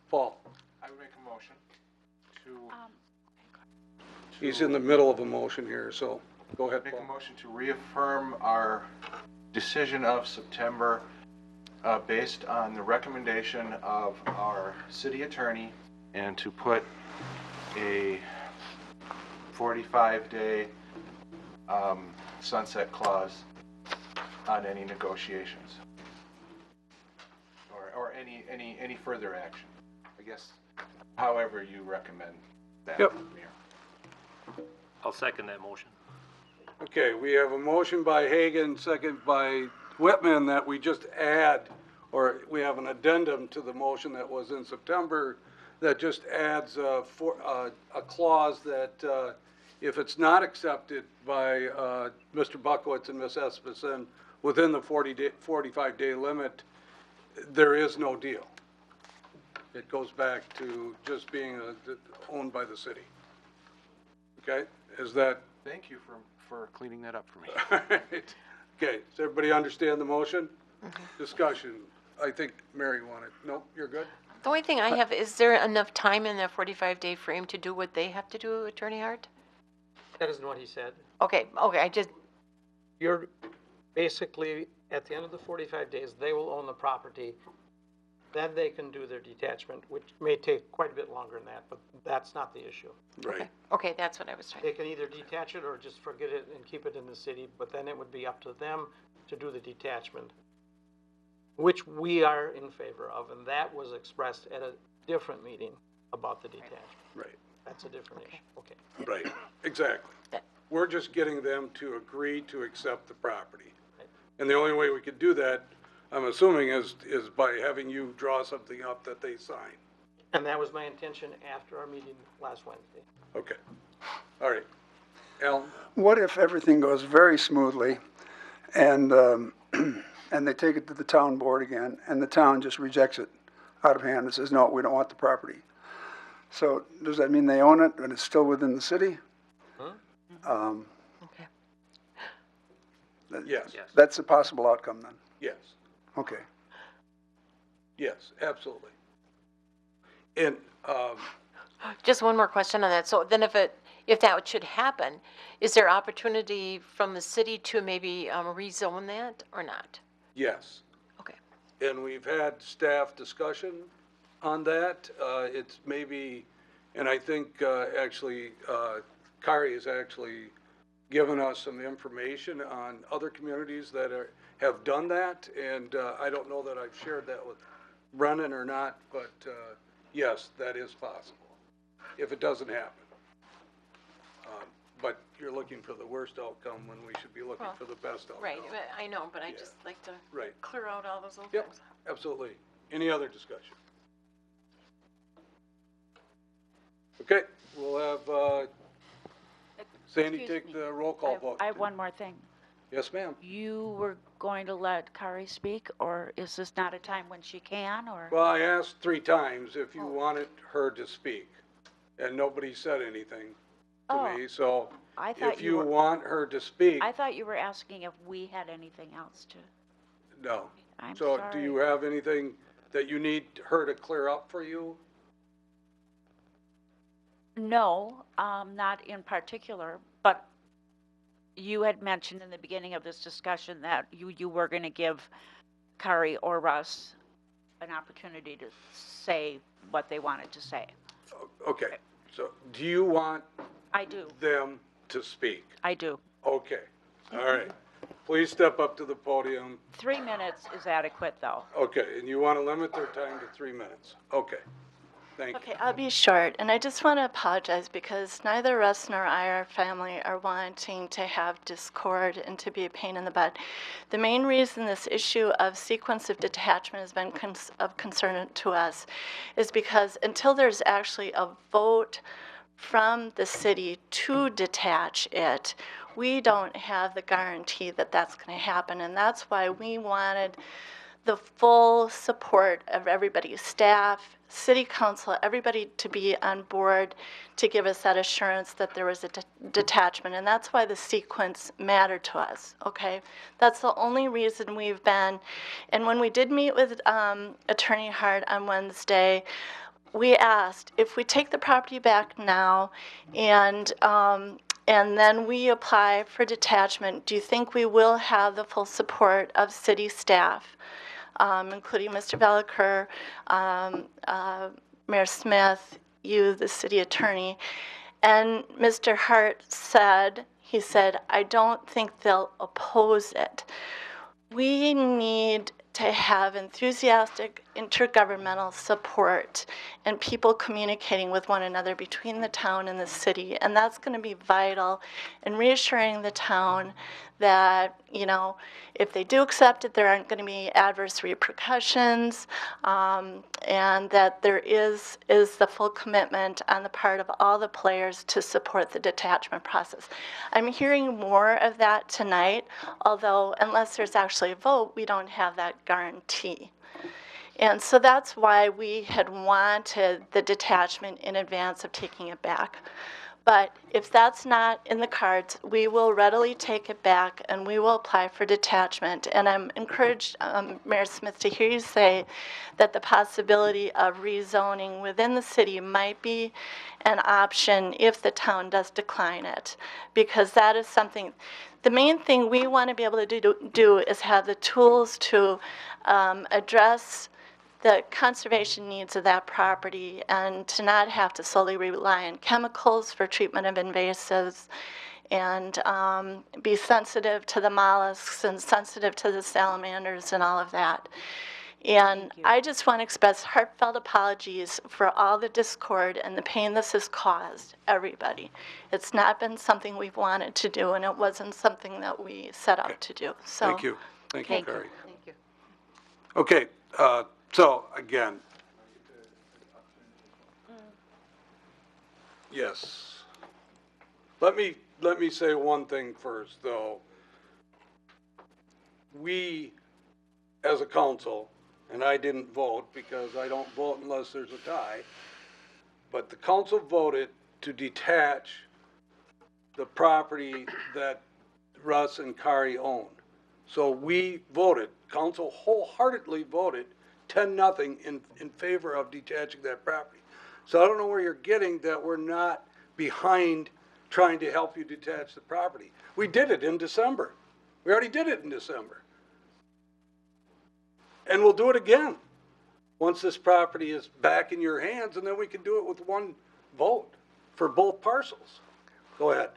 Paul? I would make a motion to He's in the middle of a motion here, so go ahead, make Paul. a motion to reaffirm our decision of September based on the recommendation of our city attorney, and to put a 45-day sunset clause on any negotiations or any further action. I guess however you recommend that. Yep. Mayor. I'll second that motion. Okay, we have a motion by Hagan, second by Whitman, that we just add, or we have an addendum to the motion that was in September that just adds a clause that if it's not accepted by Mr. Buckowitz and Ms. Espison within the 45-day limit, there is no deal. It goes back to just being owned by the city. Okay, is that? Thank you for cleaning that up for me. All right. Okay, does everybody understand the motion? Discussion. I think Mary wanted, nope, you're good? The only thing I have, is there enough time in the 45-day frame to do what they have to do, Attorney Hart? That isn't what he said. Okay, I just, You're basically, at the end of the 45 days, they will own the property. Then they can do their detachment, which may take quite a bit longer than that, but that's not the issue. Right. okay, that's what I was trying. They can either detach it or just forget it and keep it in the city, but then it would be up to them to do the detachment, which we are in favor of, and that was expressed at a different meeting about the detachment. Right. That's a different issue. Okay. Right, exactly. We're just getting them to agree to accept the property. And the only way we could do that, I'm assuming, is by having you draw something up that they sign. And that was my intention after our meeting last Wednesday. Okay. All right. Alan? What if everything goes very smoothly and and they take it to the town board again, and the town just rejects it out of hand and says, no, we don't want the property? So does that mean they own it and it's still within the city? Okay. Yes. That's a possible outcome then? Yes. Okay. Yes, absolutely. And, Just one more question on that. So then if that should happen, is there opportunity from the city to maybe rezone that or not? yes. Okay. And we've had staff discussion on that. It's maybe, and I think actually, Kari has actually given us some information on other communities that have done that. And I don't know that I've shared that with Brennan or not, but yes, that is possible if it doesn't happen. But you're looking for the worst outcome when we should be looking for the best outcome. Right, I know, but I just like to Right. clear out all those little Yep, things. absolutely. Any other discussion? Okay, we'll have Sandy, Excuse take me. the roll call vote. I have one more thing. Yes, ma'am. You were going to let Kari speak, or is this not a time when she can, or? Well, I asked 3 times if you wanted her to speak, and nobody said anything to Oh, me, so I thought if you you were, want her to speak, I thought you were asking if we had anything else to. no. I'm So sorry. do you have anything that you need her to clear up for you? No, not in particular, but you had mentioned in the beginning of this discussion that you were going to give Kari or Russ an opportunity to say what they wanted to say. Okay, so do you want I do. them to speak? I do. Okay, all right. Please step up to the podium. 3 minutes is adequate, though. Okay, and you want to limit their time to 3 minutes? Okay, thank you. Okay, I'll be short, and I just want to apologize because neither Russ nor I, our family, are wanting to have discord and to be a pain in the butt. The main reason this issue of sequence of detachment has been of concern to us is because until there's actually a vote from the city to detach it, we don't have the guarantee that that's going to happen, and that's why we wanted the full support of everybody, staff, city council, everybody to be on board to give us that assurance that there was a detachment. And that's why the sequence mattered to us, okay? That's the only reason we've been, and when we did meet with Attorney Hart on Wednesday, we asked if we take the property back now and then we apply for detachment, do you think we will have the full support of city staff? Including Mr. Veliker, Mayor Smith, you, the city attorney. And Mr. Hart said, he said, I don't think they'll oppose it. We need to have enthusiastic intergovernmental support and people communicating with one another between the town and the city. And that's going to be vital in reassuring the town that, you know, if they do accept it, there aren't going to be adverse repercussions, and that there is the full commitment on the part of all the players to support the detachment process. I'm hearing more of that tonight, although unless there's actually a vote, we don't have that guarantee. And so that's why we had wanted the detachment in advance of taking it back. But if that's not in the cards, we will readily take it back and we will apply for detachment. And I'm encouraged, Mayor Smith, to hear you say that the possibility of rezoning within the city might be an option if the town does decline it, because that is something, the main thing we want to be able to do is have the tools to address the conservation needs of that property and to not have to solely rely on chemicals for treatment of invasives and be sensitive to the mollusks and sensitive to the salamanders and all of that. And I just want to express heartfelt apologies for all the discord and the pain this has caused everybody. It's not been something we've wanted to do, and it wasn't something that we set out to do. So, Thank you. Thank you, Kari. Thank you. Okay, so again, yes. Let me say one thing first, though. We, as a council, and I didn't vote because I don't vote unless there's a tie, but the council voted to detach the property that Russ and Kari own. So we voted, council wholeheartedly voted 10-0 in favor of detaching that property. So I don't know where you're getting that we're not behind trying to help you detach the property. We did it in December. We already did it in December. And we'll do it again once this property is back in your hands, and then we can do it with one vote for both parcels. Go ahead.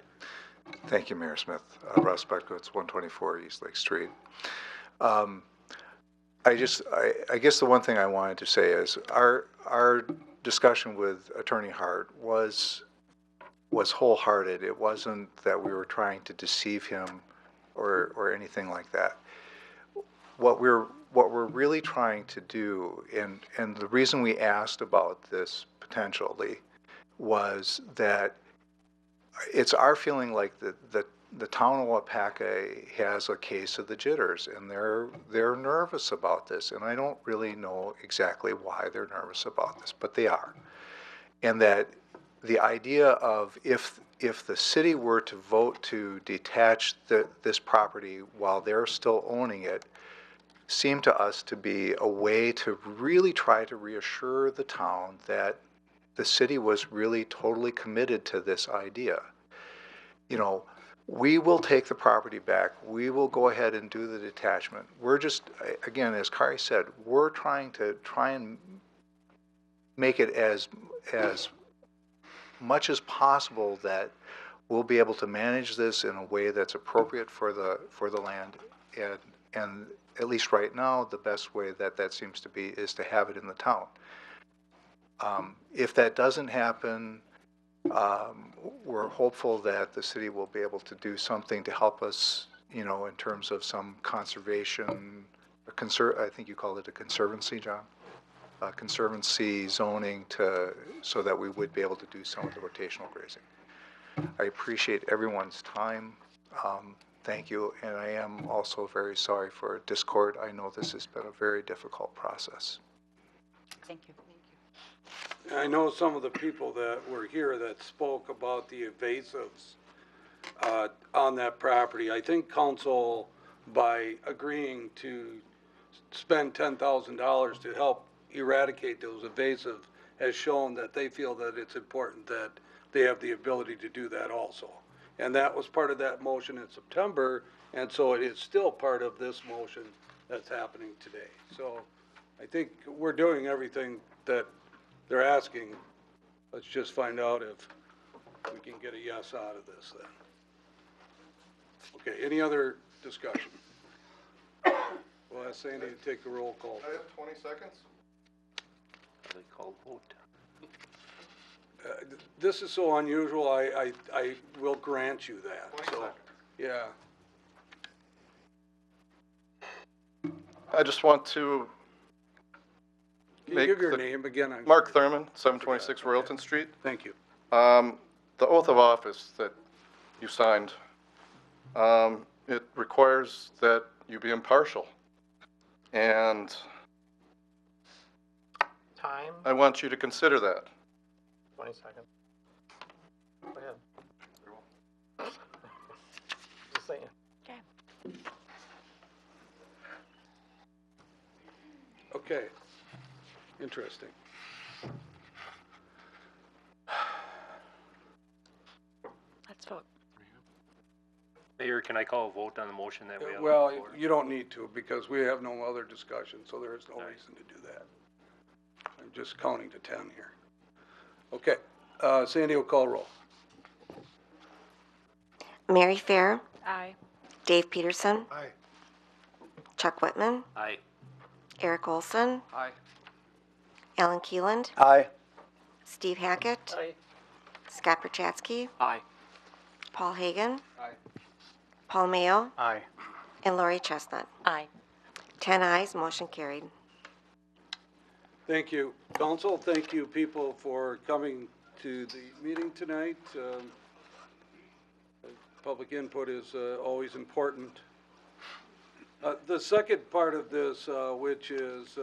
Thank you, Mayor Smith. Russ Butkowitz, 124 East Lake Street. I guess the one thing I wanted to say is our discussion with Attorney Hart was wholehearted. It wasn't that we were trying to deceive him or anything like that. What we're really trying to do, and the reason we asked about this potentially, was that it's our feeling like the town of Waupaca has a case of the jitters, and they're nervous about this, and I don't really know exactly why they're nervous about this, but they are. And that the idea of if the city were to vote to detach this property while they're still owning it, seemed to us to be a way to really try to reassure the town that the city was really totally committed to this idea. You know, we will take the property back. We will go ahead and do the detachment. We're just, again, as Kari said, we're trying and make it as much as possible that we'll be able to manage this in a way that's appropriate for the land. And at least right now, the best way that seems to be is to have it in the town. If that doesn't happen, we're hopeful that the city will be able to do something to help us, you know, in terms of some conservation, I think you called it a conservancy, John? Conservancy zoning so that we would be able to do some of the rotational grazing. I appreciate everyone's time. Thank you, and I am also very sorry for discord. I know this has been a very difficult process. Thank you. I know some of the people that were here that spoke about the evasives on that property. I think council, by agreeing to spend $10,000 to help eradicate those evasive, has shown that they feel that it's important that they have the ability to do that also. And that was part of that motion in September, and so it is still part of this motion that's happening today. So I think we're doing everything that they're asking. Let's just find out if we can get a yes out of this then. Okay, any other discussion? We'll ask Sandy to take the roll call. I have 20 seconds. They call vote. This is so unusual, I will grant you that. 20 seconds. Yeah. I just want to Can you give your name again? Mark Thurman, 726 Royalton Street. Thank you. The oath of office that you signed, it requires that you be impartial. And Time, I want you to consider that. 20 seconds. Go ahead. Just saying. Okay. Interesting. Let's vote. Mayor, can I call a vote on the motion that we have? Well, you don't need to because we have no other discussion, so there is no reason to do that. I'm just counting to 10 here. Okay. Sandy will call roll. Mary Fair, Aye. Dave Peterson, Aye. Chuck Whitman, Aye. Eric Olson, Aye. Alan Keeland, Aye. Steve Hackett, Aye. Scott Perchatsky, Aye. Paul Hagan, Aye. Paul Mayo, Aye. and Lori Chestnut. Aye. 10 ayes, motion carried. Thank you, council. Thank you, people, for coming to the meeting tonight. Public input is always important. The second part of this, which is,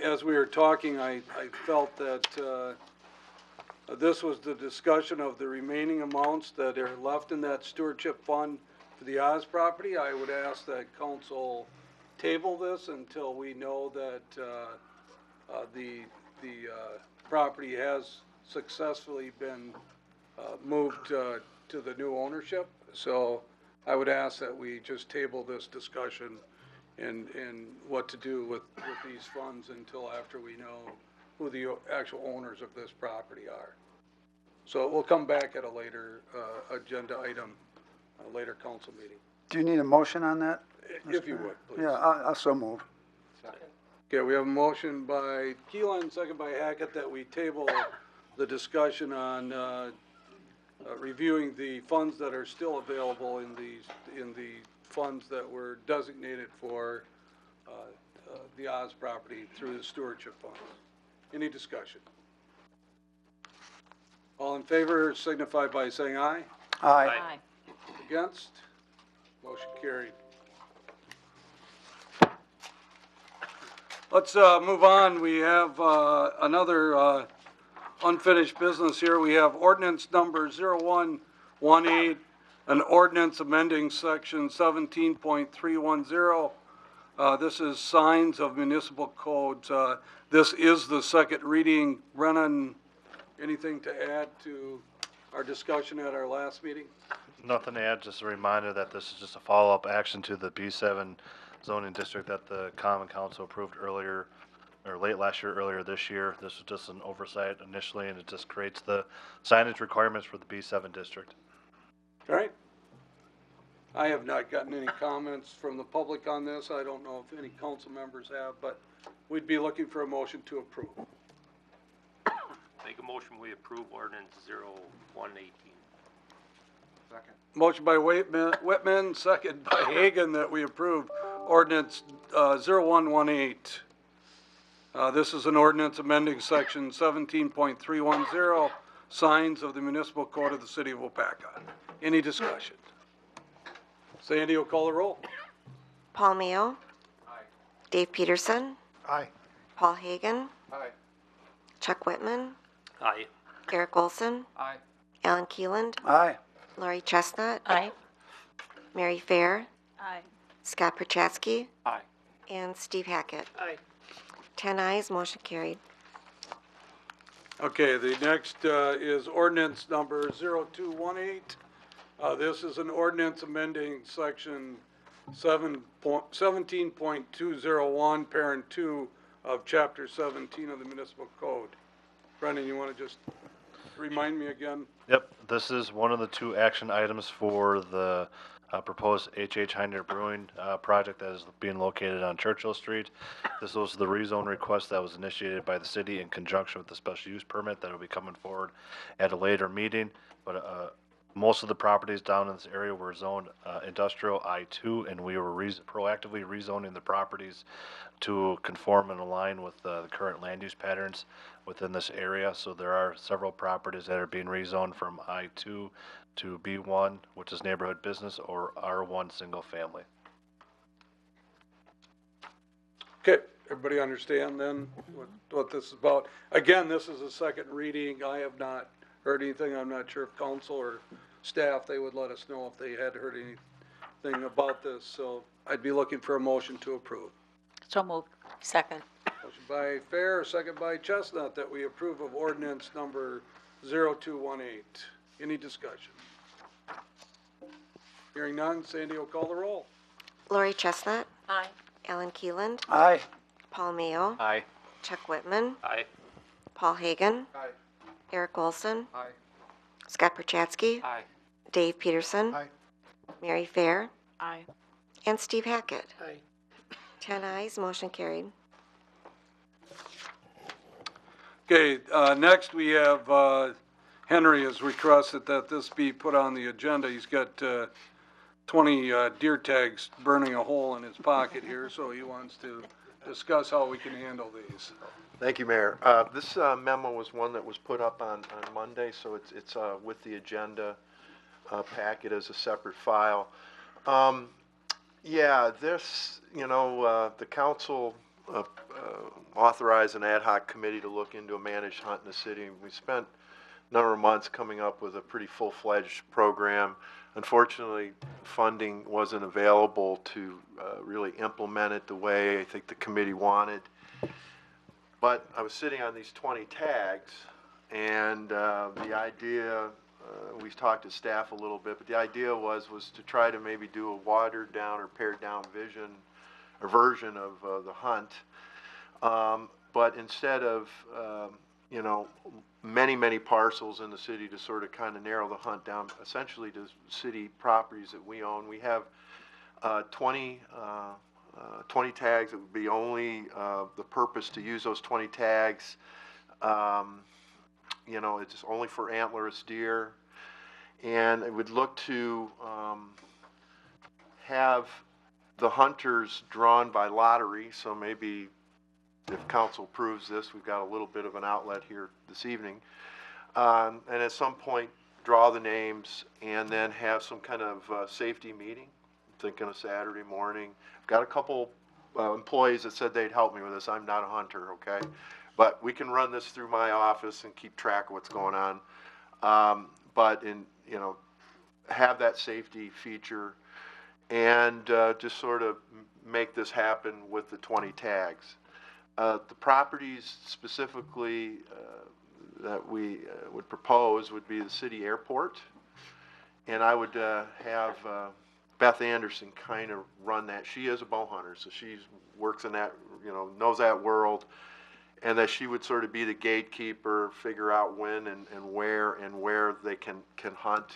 as we were talking, I felt that this was the discussion of the remaining amounts that are left in that stewardship fund for the Oz property. I would ask that council table this until we know that the property has successfully been moved to the new ownership. So I would ask that we just table this discussion and what to do with these funds until after we know who the actual owners of this property are. So we'll come back at a later agenda item, a later council meeting. Do you need a motion on that? If you would, please. Yeah, I'll so move. Okay, we have a motion by Keelan, second by Hackett, that we table the discussion on reviewing the funds that are still available in the funds that were designated for the Oz property through the stewardship funds. Any discussion? All in favor signify by saying aye. Aye. Against? Motion carried. Let's move on. We have another unfinished business here. We have ordinance number 0118, an ordinance amending section 17.310. This is signs of municipal codes. This is the second reading. Brennan, anything to add to our discussion at our last meeting? Nothing to add, just a reminder that this is just a follow-up action to the B7 zoning district that the Common Council approved earlier, or late last year, earlier this year. This was just an oversight initially, and it just creates the signage requirements for the B7 district. All right. I have not gotten any comments from the public on this. I don't know if any council members have, but we'd be looking for a motion to approve. Make a motion, we approve ordinance 0118. Second. Motion by Whitman, second by Hagan, that we approve ordinance 0118. This is an ordinance amending section 17.310, signs of the municipal code of the city of Waupaca. Any discussion? Sandy will call the roll. Paul Mayo. Aye. Dave Peterson. Aye. Paul Hagan. Aye. Chuck Whitman. Aye. Eric Olson. Aye. Alan Keeland. Aye. Lori Chestnut. Aye. Mary Fair. Aye. Scott Perchatsky. Aye. And Steve Hackett. Aye. 10 ayes, motion carried. Okay, the next is ordinance number 0218. This is an ordinance amending section 17.201, parent 2 of chapter 17 of the municipal code. Brendan, you want to just remind me again? Yep, this is one of the two action items for the proposed H.H. Heiner Brewing project that is being located on Churchill Street. This was the rezone request that was initiated by the city in conjunction with the special use permit that will be coming forward at a later meeting. But most of the properties down in this area were zoned industrial I2, and we were proactively rezoning the properties to conform and align with the current land use patterns within this area. So there are several properties that are being rezoned from I2 to B1, which is neighborhood business, or R1 single family. Okay, everybody understand then what this is about? Again, this is a second reading. I have not heard anything. I'm not sure if council or staff, they would let us know if they had heard anything about this. So I'd be looking for a motion to approve. So moved. Second. Motion by Fair, second by Chestnut, that we approve of ordinance number 0218. Any discussion? Hearing none, Sandy will call the roll. Lori Chestnut. Aye. Alan Keeland. Aye. Paul Mayo. Aye. Chuck Whitman. Aye. Paul Hagan. Aye. Eric Olson. Aye. Scott Perchatsky. Aye. Dave Peterson. Aye. Mary Fair. Aye. And Steve Hackett. Aye. 10 ayes, motion carried. Okay, next we have, Henry has requested that this be put on the agenda. He's got 20 deer tags burning a hole in his pocket here, so he wants to discuss how we can handle these. Thank you, Mayor. This memo was one that was put up on Monday, so it's with the agenda packet as a separate file. Yeah, this, the council authorized an ad hoc committee to look into a managed hunt in the city. We spent a number of months coming up with a pretty full-fledged program. Unfortunately, funding wasn't available to really implement it the way I think the committee wanted. But I was sitting on these 20 tags, and the idea, we talked to staff a little bit, but the idea was to try to maybe do a watered down or pared down version of the hunt. But instead of, many parcels in the city to sort of kind of narrow the hunt down essentially to city properties that we own, we have 20 tags. It would be only the purpose to use those 20 tags. It's only for antlerless deer. And it would look to have the hunters drawn by lottery. So maybe if council approves this, we've got a little bit of an outlet here this evening. And at some point, draw the names and then have some kind of safety meeting. I'm thinking of Saturday morning. I've got a couple employees that said they'd help me with this. I'm not a hunter, okay? But we can run this through my office and keep track of what's going on. But have that safety feature and just sort of make this happen with the 20 tags. The properties specifically that we would propose would be the city airport, and I would have Beth Anderson kind of run that. She is a bow hunter, so she works in that, knows that world, and that she would sort of be the gatekeeper, figure out when and where they can hunt.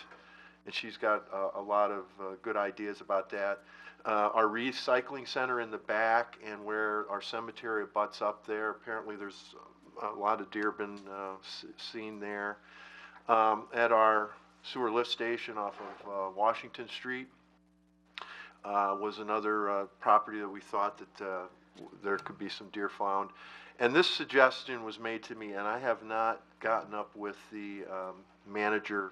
And she's got a lot of good ideas about that. Our recycling center in the back and where our cemetery butts up there, apparently there's a lot of deer been seen there. At our sewer lift station off of Washington Street was another property that we thought that there could be some deer found. And this suggestion was made to me, and I have not gotten up with the manager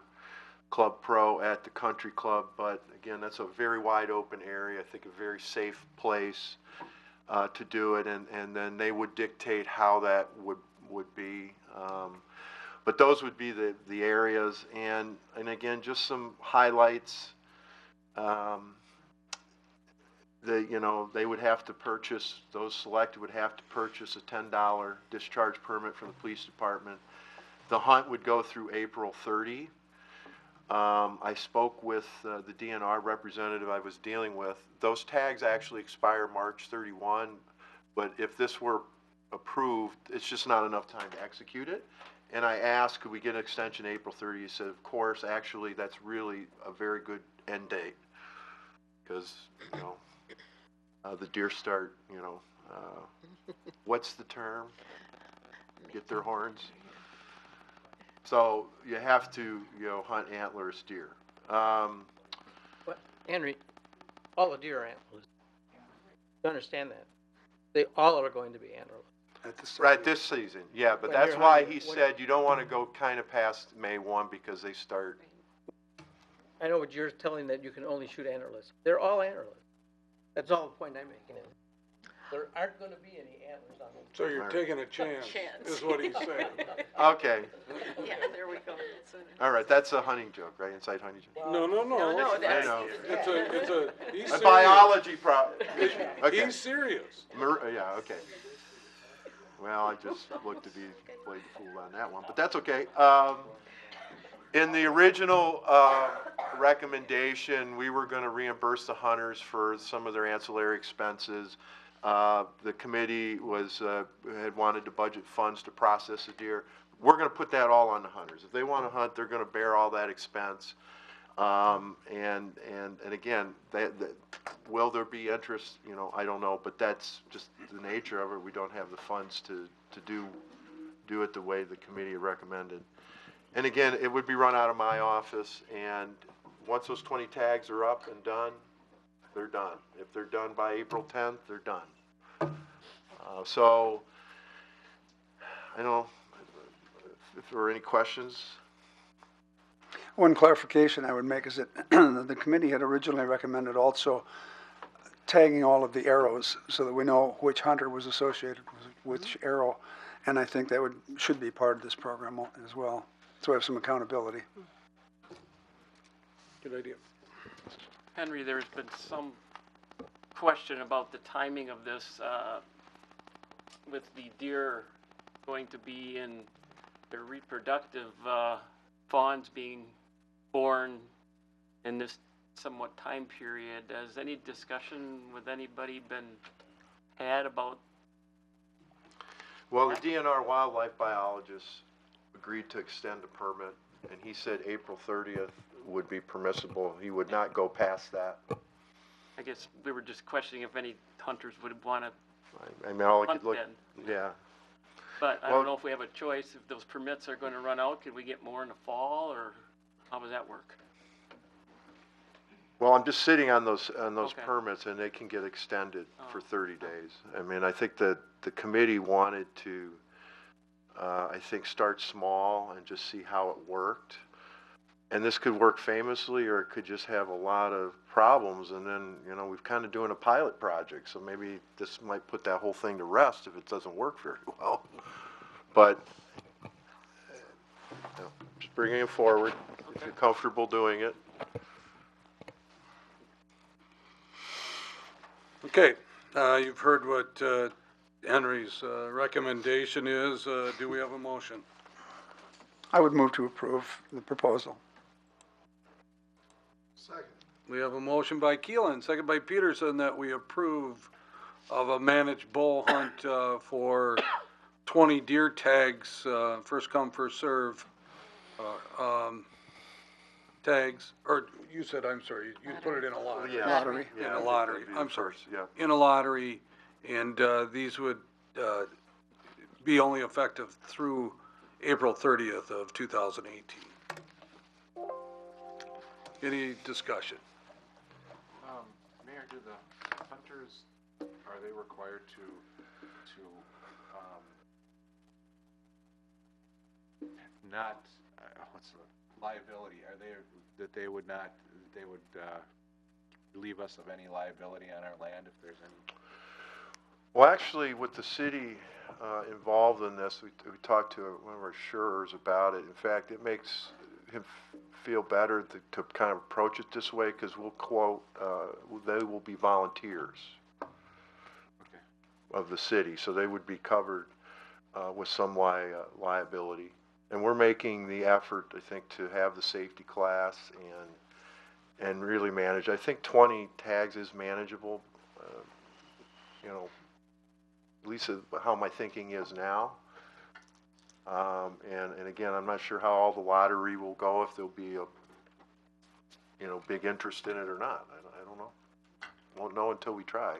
Club Pro at the country club, but again, that's a very wide open area. I think a very safe place to do it, and then they would dictate how that would be. But those would be the areas, and again, just some highlights. They would have to purchase, those selected would have to purchase a $10 discharge permit from the police department. The hunt would go through April 30. I spoke with the DNR representative I was dealing with. Those tags actually expire March 31, but if this were approved, it's just not enough time to execute it. And I asked, could we get an extension April 30? He said, of course. Actually, that's really a very good end date because, the deer start, what's the term? Get their horns. So you have to, hunt antlerless deer. But, Henry, all the deer are antlerless. You understand that? They all are going to be antlerless. Right, this season, yeah, but that's why he said you don't want to go kind of past May 1 because they start. I know, but you're telling that you can only shoot antlerless. They're all antlerless. That's all the point I'm making. There aren't going to be any antlers on them. So you're taking a chance, is what he's saying. Okay. Yeah, there we go. All right, that's a hunting joke, right? Inside hunting joke. No, that's, it's a he's a serious. biology problem. Okay. He's serious. Yeah, okay. Well, I just looked to be played the fool on that one, but that's okay. In the original recommendation, we were going to reimburse the hunters for some of their ancillary expenses. The committee had wanted to budget funds to process the deer. We're going to put that all on the hunters. If they want to hunt, they're going to bear all that expense. And again, will there be interest? I don't know, but that's just the nature of it. We don't have the funds to do it the way the committee recommended. And again, it would be run out of my office, and once those 20 tags are up and done, they're done. If they're done by April 10th, they're done. So, I don't know if there are any questions. One clarification I would make is that the committee had originally recommended also tagging all of the arrows so that we know which hunter was associated with which arrow, and I think that should be part of this program as well, so we have some accountability. Good idea. Henry, there's been some question about the timing of this, with the deer going to be in their reproductive fawns being born in this somewhat time period. Has any discussion with anybody been had about? Well, the DNR wildlife biologist agreed to extend the permit, and he said April 30th would be permissible. He would not go past that. I guess we were just questioning if any hunters would want to I mean, all I hunt could look, then. yeah. But I don't know if we have a choice. If those permits are going to run out, could we get more in the fall, or how does that work? Well, I'm just sitting on those Okay. permits, and they can get extended for 30 days. I mean, I think that the committee wanted to I think start small and just see how it worked. And this could work famously, or it could just have a lot of problems, and then, you know, we've kind of doing a pilot project, so maybe this might put that whole thing to rest if it doesn't work very well. But you know, just bringing it forward, if you're comfortable doing it. Okay, you've heard what Henry's recommendation is. Do we have a motion? I would move to approve the proposal. Second. We have a motion by Keelan, second by Peterson, that we approve of a managed bow hunt for 20 deer tags, first come, first serve tags, or you said, I'm sorry, you put it in a lottery. Yeah. Lottery. In Yeah, I a think lottery, that'd be the I'm sorry. first, yeah. In a lottery, and these would be only effective through April 30th of 2018. Any discussion? Mayor, do the hunters, are they required to not, what's the liability, are they, that they would not, they would relieve us of any liability on our land if there's any? Well, actually, with the city involved in this, we talked to one of our insurers about it. In fact, it makes him feel better to kind of approach it this way, because we'll quote, they will be volunteers of the city, so they would be covered with some liability. And we're making the effort, I think, to have the safety class and really manage. I think 20 tags is manageable, you know, at least how my thinking is now. And again, I'm not sure how all the lottery will go, if there'll be a, you know, big interest in it or not. I don't know. Won't know until we try.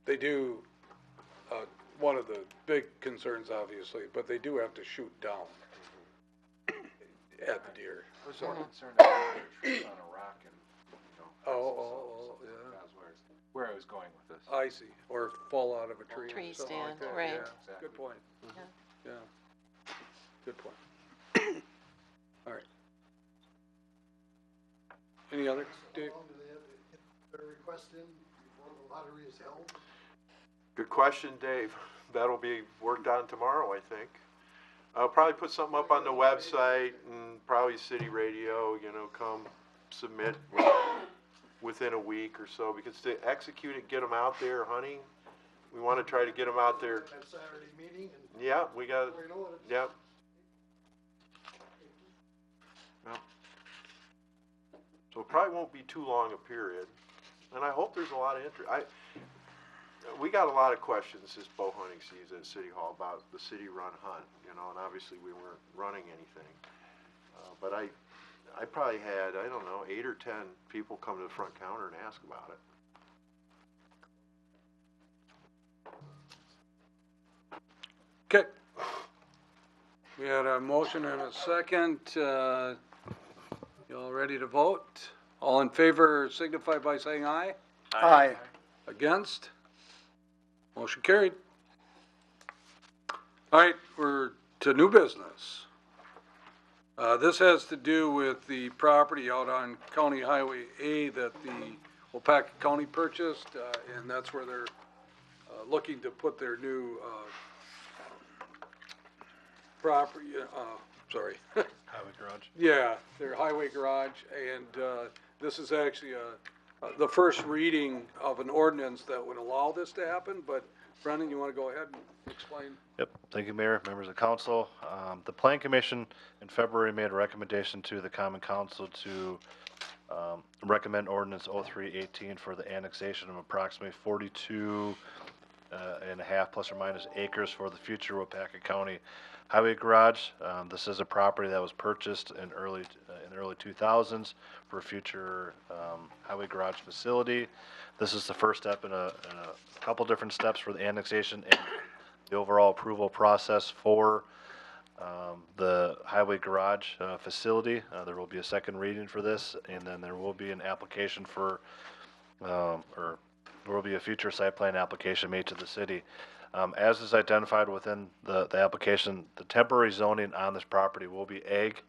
They do, one of the big concerns, obviously, but they do have to shoot down at the deer. I was more concerned about a tree on a rock and, you know. Yeah. That's where I was going with this. I see, or fall out of a tree. Tree or something like stand, that. right. Yeah, Exactly. good point. Yeah. Yeah, good point. All right. Any other, Dave? How long do they have to get their request in before the lottery is held? Good question, Dave. That'll be worked on tomorrow, I think. I'll probably put something up on the website and probably city radio, you know, come submit within a week or so, because to execute it, get them out there hunting, we want to try to get them out there. That Saturday meeting and. Yeah, we got it. Before you know it, it's- Yeah. Yeah. So it probably won't be too long a period, and I hope there's a lot of interest. We got a lot of questions this bow hunting season at City Hall about the city-run hunt, you know, and obviously we weren't running anything. But I probably had, I don't know, 8 or 10 people come to the front counter and ask about it. Okay. We had a motion and a second. You all ready to vote? All in favor signify by saying aye. Aye. Against? Motion carried. All right, we're to new business. This has to do with the property out on County Highway A that the Waupaca County purchased, and that's where they're looking to put their new property, sorry. Highway garage. Yeah, their highway garage, and this is actually the first reading of an ordinance that would allow this to happen, but Brendan, you want to go ahead and explain? Yep, thank you, Mayor, members of council. The Plan Commission in February made a recommendation to the Common Council to recommend ordinance 0318 for the annexation of approximately 42 and a half plus or minus acres for the future Waupaca County Highway Garage. This is a property that was purchased in the early 2000s for a future highway garage facility. This is the first step in a couple different steps for the annexation and the overall approval process for the highway garage facility. There will be a second reading for this, and then there will be an application for, or there will be a future site plan application made to the city. As is identified within the application, the temporary zoning on this property will be ag.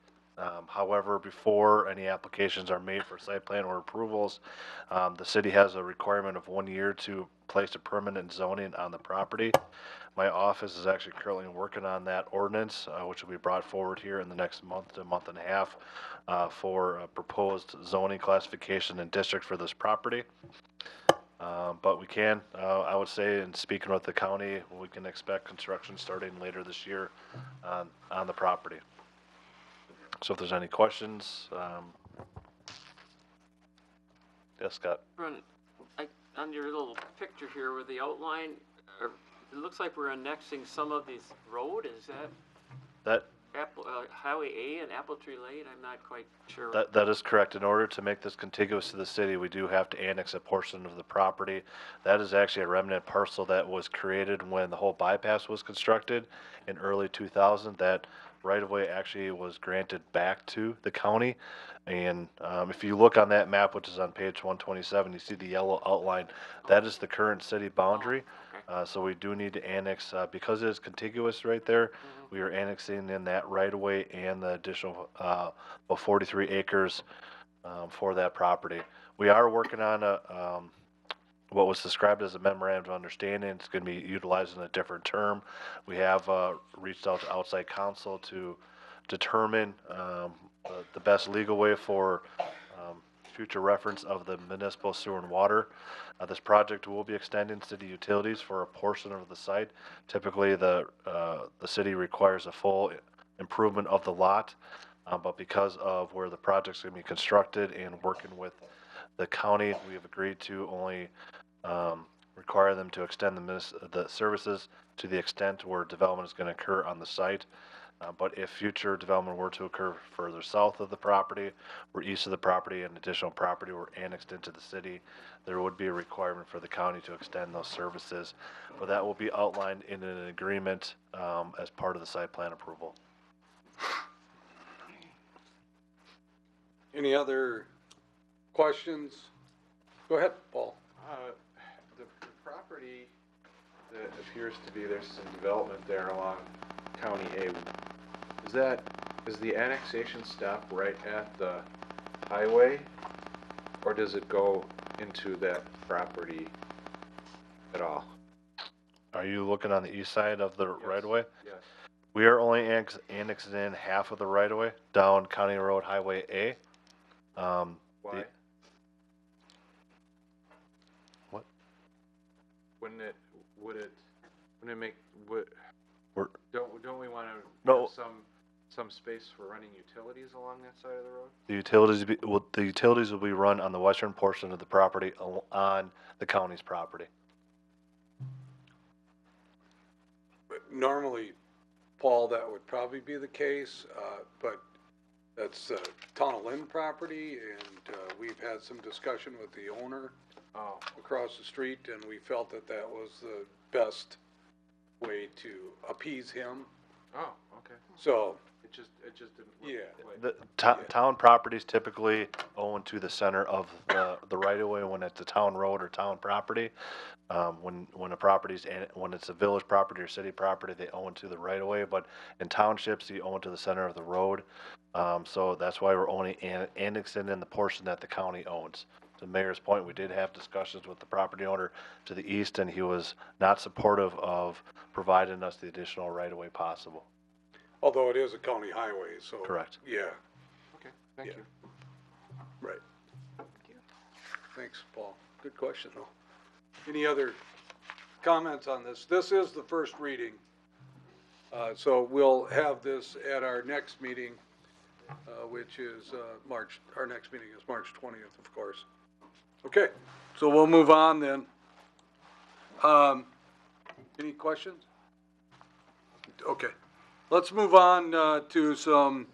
However, before any applications are made for site plan or approvals, the city has a requirement of 1 year to place a permanent zoning on the property. My office is actually currently working on that ordinance, which will be brought forward here in the next month to month and a half for a proposed zoning classification and district for this property. But we can, I would say, in speaking with the county, we can expect construction starting later this year on the property. So if there's any questions, yes, Scott. On your little picture here with the outline, it looks like we're annexing some of this road. Is that Highway A and Apple Tree Lane? I'm not quite sure. That is correct. In order to make this contiguous to the city, we do have to annex a portion of the property. That is actually a remnant parcel that was created when the whole bypass was constructed in early 2000. That right-of-way actually was granted back to the county. And if you look on that map, which is on page 127, you see the yellow outline. That is the current city boundary. So we do need to annex, because it is contiguous right there, we are annexing in that right-of-way and the additional 43 acres for that property. We are working on what was described as a memorandum of understanding. It's going to be utilized in a different term. We have reached out to outside counsel to determine the best legal way for future reference of the municipal sewer and water. This project will be extending city utilities for a portion of the site. Typically, the city requires a full improvement of the lot, but because of where the project's going to be constructed and working with the county, we have agreed to only require them to extend the services to the extent where development is going to occur on the site. But if future development were to occur further south of the property or east of the property and additional property were annexed into the city, there would be a requirement for the county to extend those services. But that will be outlined in an agreement as part of the site plan approval. Any other questions? Go ahead, Paul. The property that appears to be, there's some development there along County A. Is the annexation stop right at the highway, or does it go into that property at all? Are you looking on the east side of the right-of-way? Yes. We are only annexing in half of the right-of-way down County Road Highway A. Why? What? Wouldn't it make, don't we want to have some space for running utilities along that side of the road? The utilities will be run on the western portion of the property on the county's property. Normally, Paul, that would probably be the case, but that's Town of Lynn property, and we've had some discussion with the owner across the street, and we felt that that was the best way to appease him. Oh, okay. So it just didn't work. The town properties typically own to the center of the right-of-way when it's a town road or town property. When it's a village property or city property, they own to the right-of-way, but in townships, you own to the center of the road. So that's why we're only annexing in the portion that the county owns. To the mayor's point, we did have discussions with the property owner to the east, and he was not supportive of providing us the additional right-of-way possible. although it is a county highway, so. Correct. Yeah, Okay, thank you. right. Thanks, Paul. Good question, though. Any other comments on this? This is the first reading. So we'll have this at our next meeting, which is our next meeting is March 20th, of course. Okay, so we'll move on then. Any questions? Okay, let's move on to some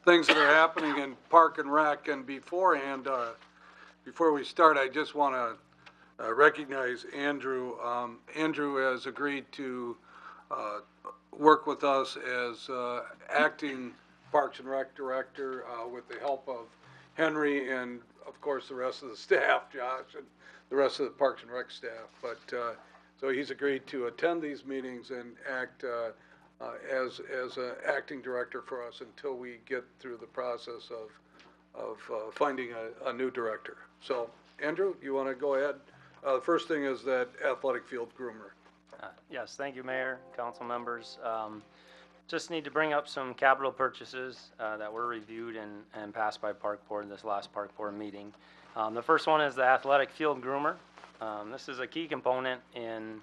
things that are happening in Park and Rec. And beforehand, before we start, I just want to recognize Andrew. Andrew has agreed to work with us as acting Parks and Rec director with the help of Henry and, of course, the rest of the staff, Josh, and the rest of the Parks and Rec staff. But So he's agreed to attend these meetings and act as an acting director for us until we get through the process of finding a new director. So, Andrew, you want to go ahead? The first thing is that athletic field groomer. Yes, thank you, Mayor, council members. Just need to bring up some capital purchases that were reviewed and passed by Park Board this last Park Board meeting. The first one is the athletic field groomer. This is a key component in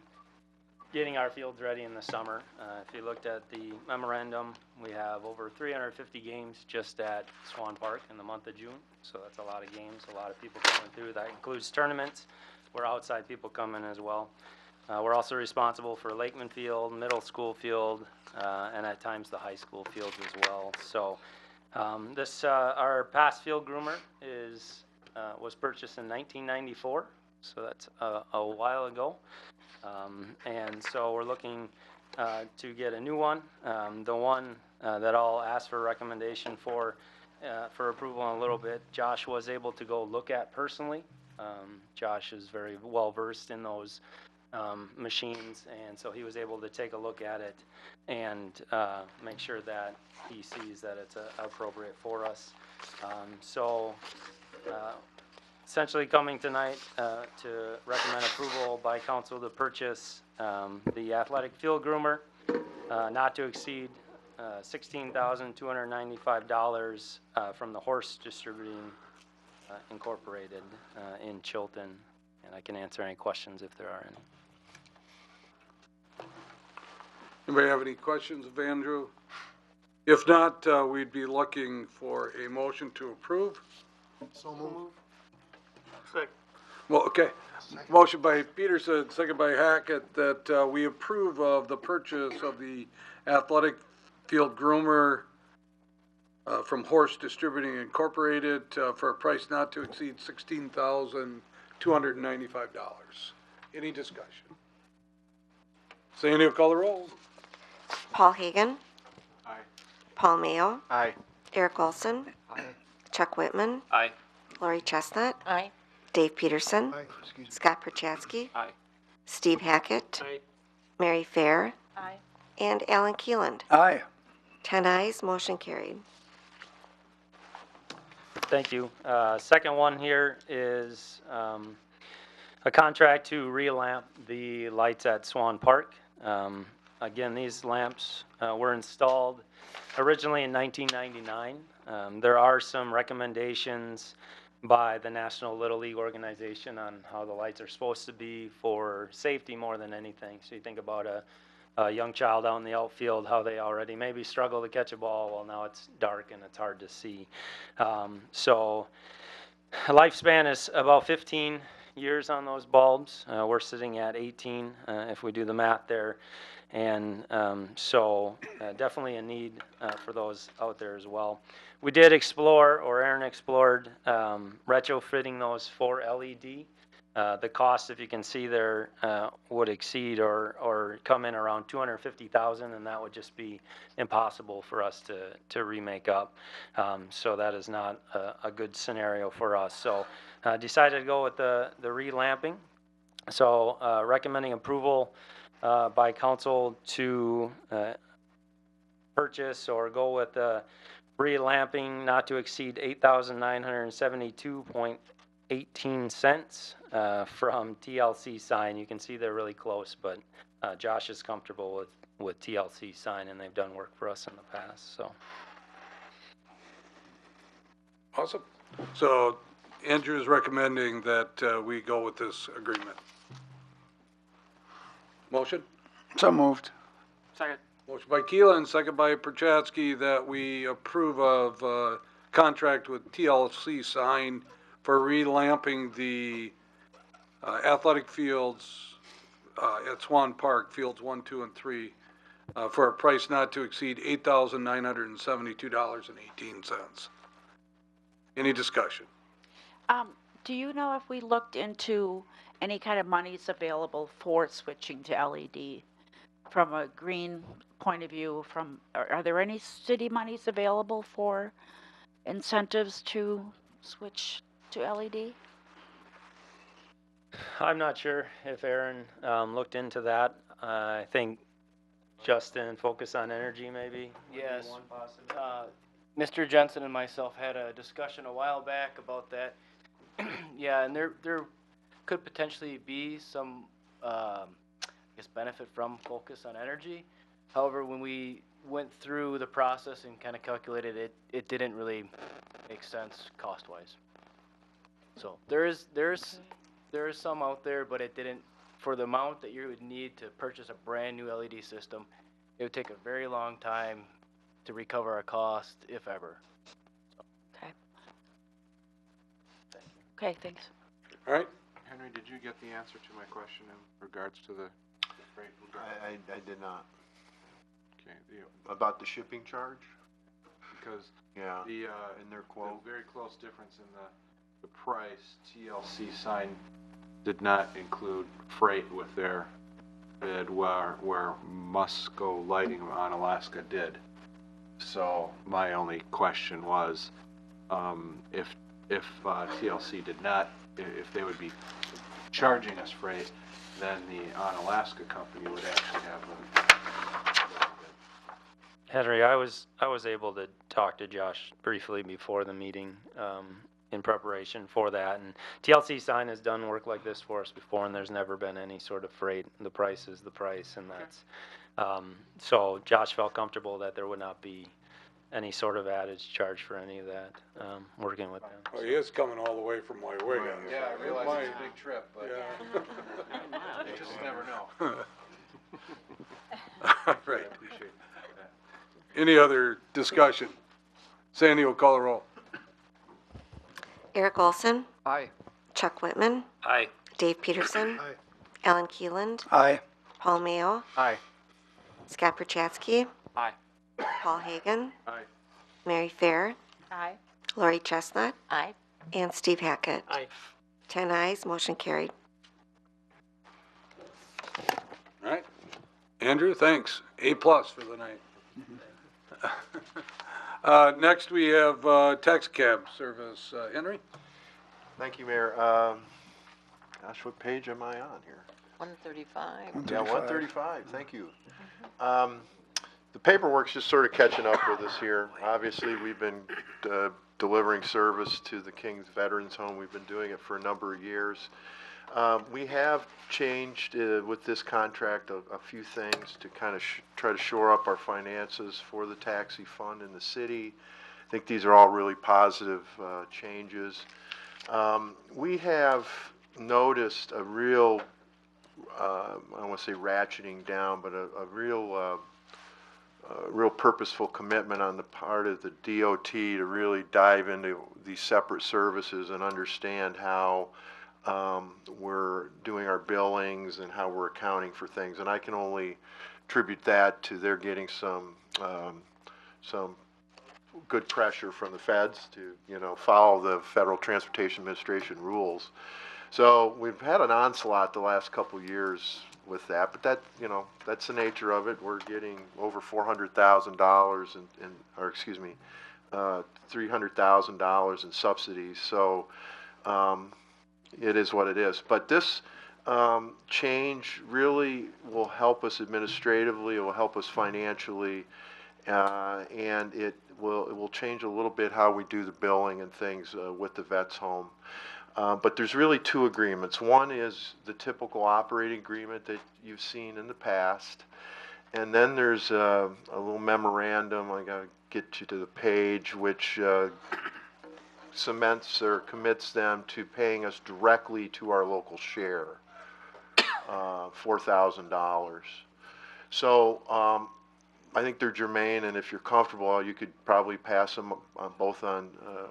getting our fields ready in the summer. If you looked at the memorandum, we have over 350 games just at Swan Park in the month of June. So that's a lot of games, a lot of people coming through. That includes tournaments where outside people come in as well. We're also responsible for Lakeman Field, middle school field, and at times the high school fields as well. So our past field groomer was purchased in 1994. So that's a while ago. And so we're looking to get a new one. The one that I'll ask for recommendation for approval in a little bit, Josh was able to go look at personally. Josh is very well versed in those machines, and so he was able to take a look at it and make sure that he sees that it's appropriate for us. Essentially coming tonight to recommend approval by council to purchase the athletic field groomer not to exceed $16,295 from the Horse Distributing Incorporated in Chilton. And I can answer any questions if there are any. Anybody have any questions of Andrew? If not, we'd be looking for a motion to approve. So move. Well, okay. Motion by Peterson, second by Hackett, that we approve of the purchase of the athletic field groomer from Horse Distributing Incorporated for a price not to exceed $16,295. Any discussion? Sandy will call the roll. Paul Hagan. Aye. Paul Mayo. Aye. Eric Olson. Aye. Chuck Whitman. Aye. Lori Chestnut. Aye. Dave Peterson. Aye. Scott Perchatsky. Aye. Steve Hackett. Aye. Mary Fair. Aye. And Alan Keeland. Aye. 10 ayes, motion carried. Thank you. Second one here is a contract to relamp the lights at Swan Park. Again, these lamps were installed originally in 1999. There are some recommendations by the National Little League organization on how the lights are supposed to be for safety more than anything. So you think about a young child out in the outfield, how they already maybe struggle to catch a ball. Well, now it's dark and it's hard to see. So lifespan is about 15 years on those bulbs. We're sitting at 18 if we do the math there. And so definitely a need for those out there as well. We did explore, or Aaron explored, retrofitting those for LED. The cost, if you can see there, would exceed or come in around $250,000, and that would just be impossible for us to remake up. So that is not a good scenario for us. So decided to go with the relamping. So recommending approval by council to purchase or go with the relamping not to exceed $8,972.18 from TLC Sign. You can see they're really close, but Josh is comfortable with TLC Sign, and they've done work for us in the past. So Awesome. So Andrew is recommending that we go with this agreement. Motion? So moved. Second. Motion by Keelan, second by Perchatsky, that we approve of contract with TLC Sign for relamping the athletic fields at Swan Park, fields 1, 2, and 3, for a price not to exceed $8,972.18. Any discussion? Do you know if we looked into any kind of monies available for switching to LED from a green point of view? Are there any city monies available for incentives to switch to LED? I'm not sure if Aaron looked into that. I think Justin, focus on energy maybe? would be Yes. one possibility. Mr. Jensen and myself had a discussion a while back about that. Yeah, and there could potentially be some, I guess, benefit from focus on energy. However, when we went through the process and kind of calculated it, it didn't really make sense cost-wise. So there's some out there, but it didn't, for the amount that you would need to purchase a brand new LED system, it would take a very long time to recover our cost, if ever. Okay. Okay, thanks. All right. Henry, did you get the answer to my question in regards to the freight? I did not. Okay, About the shipping charge? because Yeah. in their quote. the very close difference in the price, TLC sign did not include freight with their bid, where Musco Lighting on Alaska did. So my only question was, if TLC did not, if they would be charging us freight, then the On Alaska company would actually have Henry, I was able to talk to Josh briefly before the meeting in preparation for that. And TLC Sign has done work like this for us before, and there's never been any sort of freight. The price is the price, and that's so Josh felt comfortable that there would not be any sort of added charge for any of that working with them. Well, he is coming all the way from Waupaca. Yeah, I realize it's a big trip, but Yeah. you just never know. Right. Any other discussion? Sandy will call the roll. Eric Olson, Aye. Chuck Whitman, Aye. Dave Peterson, Aye. Alan Keeland, Aye. Paul Mayo, Aye. Scott Perchatsky, Aye. Paul Hagan, Aye. Mary Fair, Aye. Lori Chestnut, Aye. and Steve Hackett. Aye. 10 ayes, motion carried. All right. Andrew, thanks. A+ for the night. Next, we have taxi cab service. Henry? Thank you, Mayor. Gosh, what page am I on here? 135. Yeah, 135, thank you. The paperwork's just sort of catching up with us here. Obviously, we've been delivering service to the King's Veterans Home. We've been doing it for a number of years. We have changed with this contract a few things to kind of try to shore up our finances for the taxi fund in the city. I think these are all really positive changes. We have noticed a real, I don't want to say ratcheting down, but a real purposeful commitment on the part of the DOT to really dive into these separate services and understand how we're doing our billings and how we're accounting for things. And I can only attribute that to their getting some good pressure from the feds to, follow the Federal Transportation Administration rules. So we've had an onslaught the last couple of years with that, but that, that's the nature of it. We're getting over $400,000 $300,000 in subsidies. So, it is what it is. But this change really will help us administratively, it will help us financially, and it will change a little bit how we do the billing and things with the vets home. But there's really two agreements. One is the typical operating agreement that you've seen in the past, and then there's a little memorandum, I gotta get you to the page, which cements or commits them to paying us directly to our local share, $4,000. So I think they're germane, and if you're comfortable, you could probably pass them both on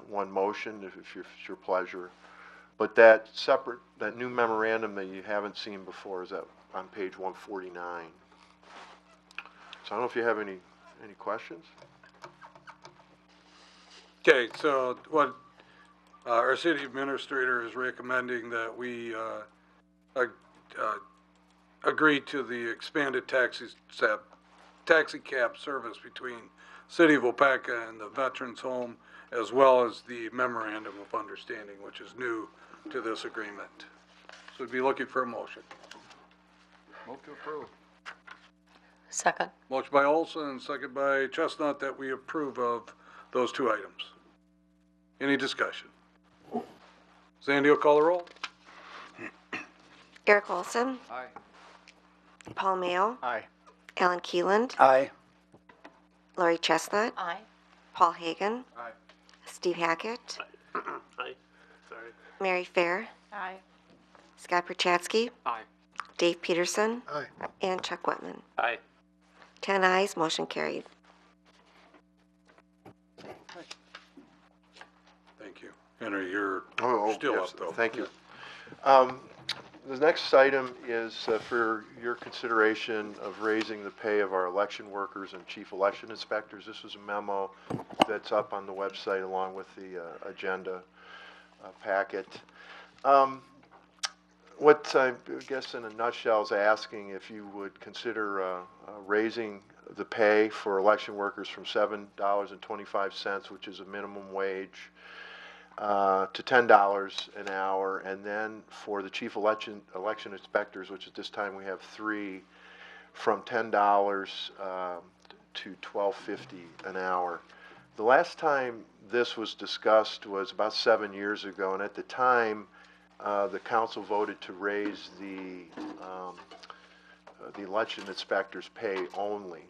one motion, if it's your pleasure. But that new memorandum that you haven't seen before is on page 149. So I don't know if you have any questions. Okay, so what our city administrator is recommending that we agree to the expanded taxi cab service between City of Waupaca and the Veterans Home, as well as the memorandum of understanding, which is new to this agreement. So we'd be looking for a motion. Move to approve. Second. Motion by Olson, second by Chestnut, that we approve of those two items. Any discussion? Sandy will call the roll. Eric Olson, Aye. Paul Mayo, Aye. Alan Keeland, Aye. Lori Chestnut, Aye. Paul Hagan, Aye. Steve Hackett, Aye. Sorry. Mary Fair, Aye. Scott Perchatsky, Aye. Dave Peterson, Aye. and Chuck Whitman. Aye. 10 ayes, motion carried. Thank you. Henry, you're Oh, still yes, up, though. thank you. The next item is for your consideration of raising the pay of our election workers and chief election inspectors. This is a memo that's up on the website along with the agenda packet. What I guess in a nutshell is asking if you would consider raising the pay for election workers from $7.25, which is a minimum wage, to $10 an hour, and then for the chief election inspectors, which at this time we have 3, from $10 to $12.50 an hour. The last time this was discussed was about 7 years ago, and at the time the council voted to raise the election inspectors' pay only.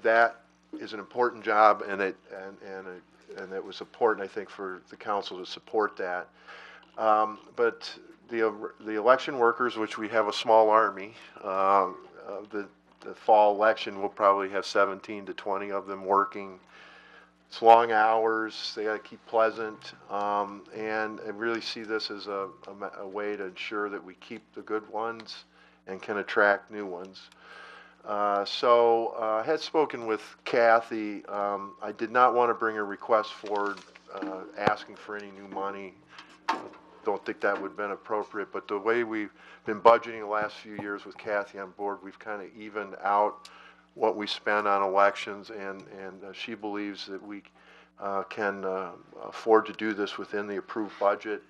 That is an important job, and it was important, I think, for the council to support that. But the election workers, which we have a small army, the fall election, we'll probably have 17 to 20 of them working. It's long hours. They got to keep pleasant, and I really see this as a way to ensure that we keep the good ones and can attract new ones. I had spoken with Kathy. I did not want to bring a request forward asking for any new money. Don't think that would have been appropriate, but the way we've been budgeting the last few years with Kathy on board, we've kind of evened out what we spend on elections, and she believes that we can afford to do this within the approved budget.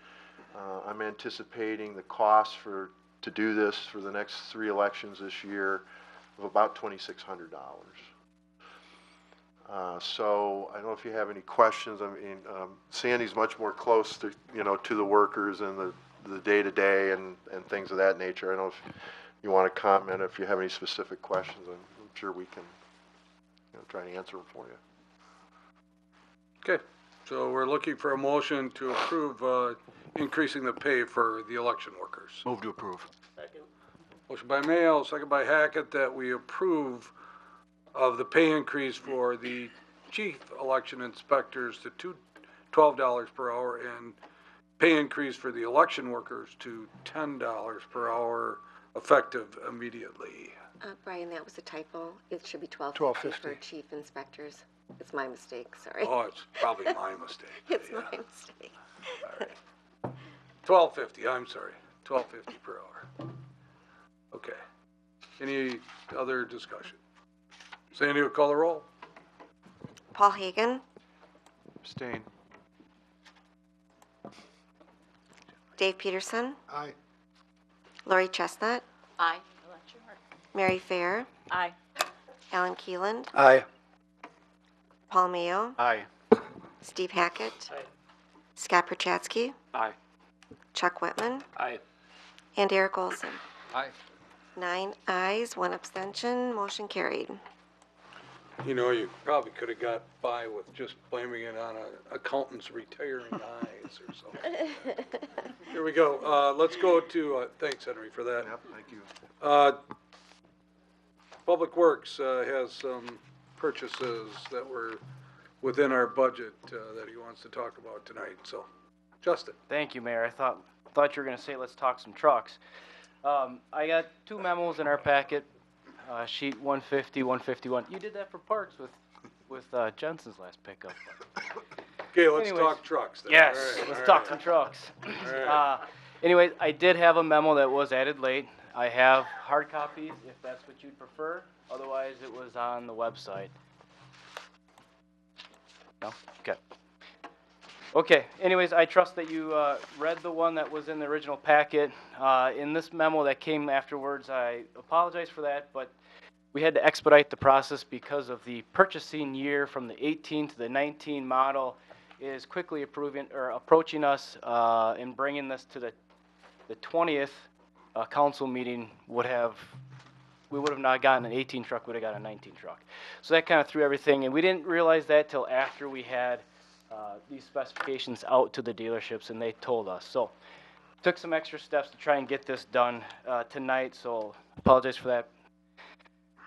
I'm anticipating the cost to do this for the next 3 elections this year of about $2,600. So I don't know if you have any questions. I mean, Sandy's much more close to to the workers and the day-to-day and things of that nature. I don't know if you want to comment. If you have any specific questions, I'm sure we can try to answer them for you. Okay, so we're looking for a motion to approve increasing the pay for the election workers. Move to approve. Motion by Mayo, second by Hackett, that we approve of the pay increase for the chief election inspectors to $12 per hour, and pay increase for the election workers to $10 per hour, effective immediately. Brian, that was a typo. It should be $12.50 for chief inspectors. It's my mistake, sorry. Oh, it's probably my mistake. It's Yeah. my mistake. All right. $12.50, I'm sorry, $12.50 per hour. Okay. Any other discussion? Sandy will call the roll. Paul Hagan, Abstain. Dave Peterson, Aye. Lori Chestnut, Aye. Mary Fair, Aye. Alan Keeland, Aye. Paul Mayo, Aye. Steve Hackett, Aye. Scott Perchatsky, Aye. Chuck Whitman, Aye. and Eric Olson. Aye. 9 ayes, 1 abstention, motion carried. You know, you probably could have got by with just blaming it on an accountant's retiring eyes or something. Here we go. Let's go to, thanks, Henry, for that. Yep, thank you. Public Works has some purchases that were within our budget that he wants to talk about tonight. So, Justin. Thank you, Mayor. I thought you were gonna say, let's talk some trucks. I got 2 memos in our packet, sheet 150, 151. You did that for parks with Jensen's last pickup. Okay, let's Anyways, talk trucks then. Yes, All right, let's all talk right. some trucks. All right. Anyways, I did have a memo that was added late. I have hard copies if that's what you'd prefer. Otherwise, it was on the website. No? Okay. Okay, anyways, I trust that you read the one that was in the original packet. In this memo that came afterwards, I apologize for that, but we had to expedite the process because of the purchasing year from the 18 to the 19 model is quickly approaching us, and bringing this to the 20th council meeting we would have not gotten an 18 truck, would have got a 19 truck. So that kind of threw everything, and we didn't realize that till after we had these specifications out to the dealerships, and they told us. So took some extra steps to try and get this done tonight, so apologize for that.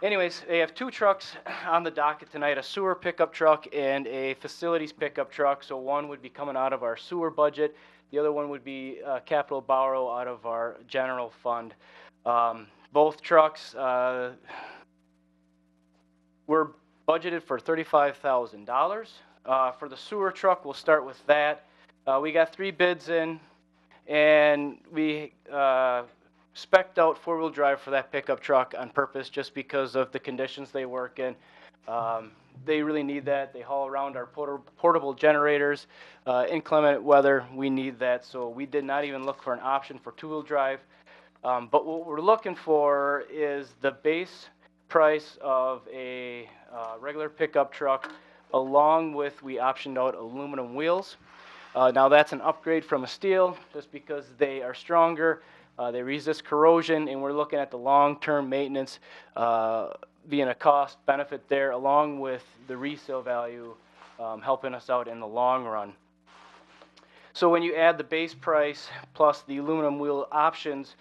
Anyways, they have two trucks on the docket tonight, a sewer pickup truck and a facilities pickup truck. So one would be coming out of our sewer budget. The other one would be capital borrow out of our general fund. Both trucks were budgeted for $35,000. For the sewer truck, we'll start with that. We got 3 bids in, and we spec'd out 4-wheel drive for that pickup truck on purpose just because of the conditions they work in. They really need that. They haul around our portable generators. Inclement weather, we need that. So we did not even look for an option for 2-wheel drive. But what we're looking for is the base price of a regular pickup truck, along with, we optioned out aluminum wheels. Now that's an upgrade from a steel just because they are stronger. They resist corrosion, and we're looking at the long-term maintenance being a cost benefit there, along with the resale value helping us out in the long run. So when you add the base price plus the aluminum wheel options,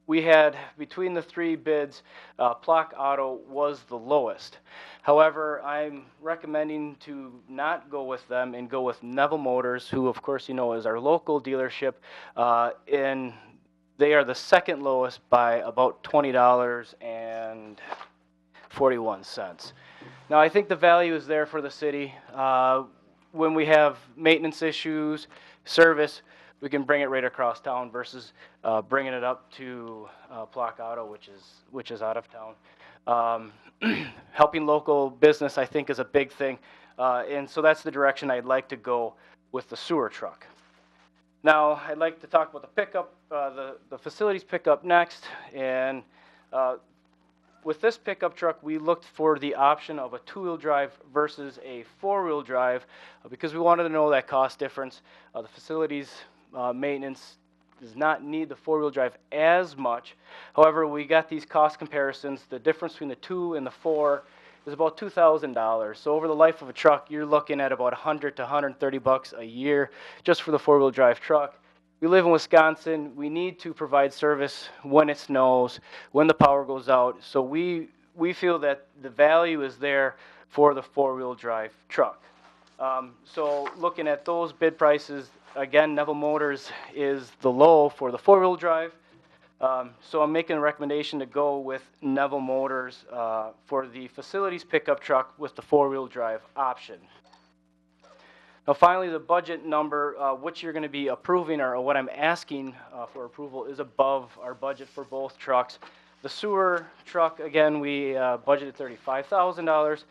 we had, between the 3 bids, Plock Auto was the lowest. However, I'm recommending to not go with them and go with Neville Motors, who, of course, you know, is our local dealership, and they are the second lowest by about $20.41. Now, I think the value is there for the city. When we have maintenance issues, service, we can bring it right across town versus bringing it up to Plock Auto, which is out of town. Helping local business, I think, is a big thing, and so that's the direction I'd like to go with the sewer truck. Now, I'd like to talk about the pickup, the facilities pickup next, and with this pickup truck, we looked for the option of a 2-wheel drive versus a 4-wheel drive because we wanted to know that cost difference. The facilities maintenance does not need the 4-wheel drive as much. However, we got these cost comparisons. The difference between the 2 and the 4 is about $2,000. So over the life of a truck, you're looking at about $100 to $130 a year just for the 4-wheel drive truck. We live in Wisconsin. We need to provide service when it snows, when the power goes out. So we feel that the value is there for the 4-wheel drive truck. So looking at those bid prices, again, Neville Motors is the low for the 4-wheel drive. So I'm making a recommendation to go with Neville Motors for the facilities pickup truck with the 4-wheel drive option. Now finally, the budget number, which you're going to be approving, or what I'm asking for approval, is above our budget for both trucks. The sewer truck, again, we budgeted $35,000.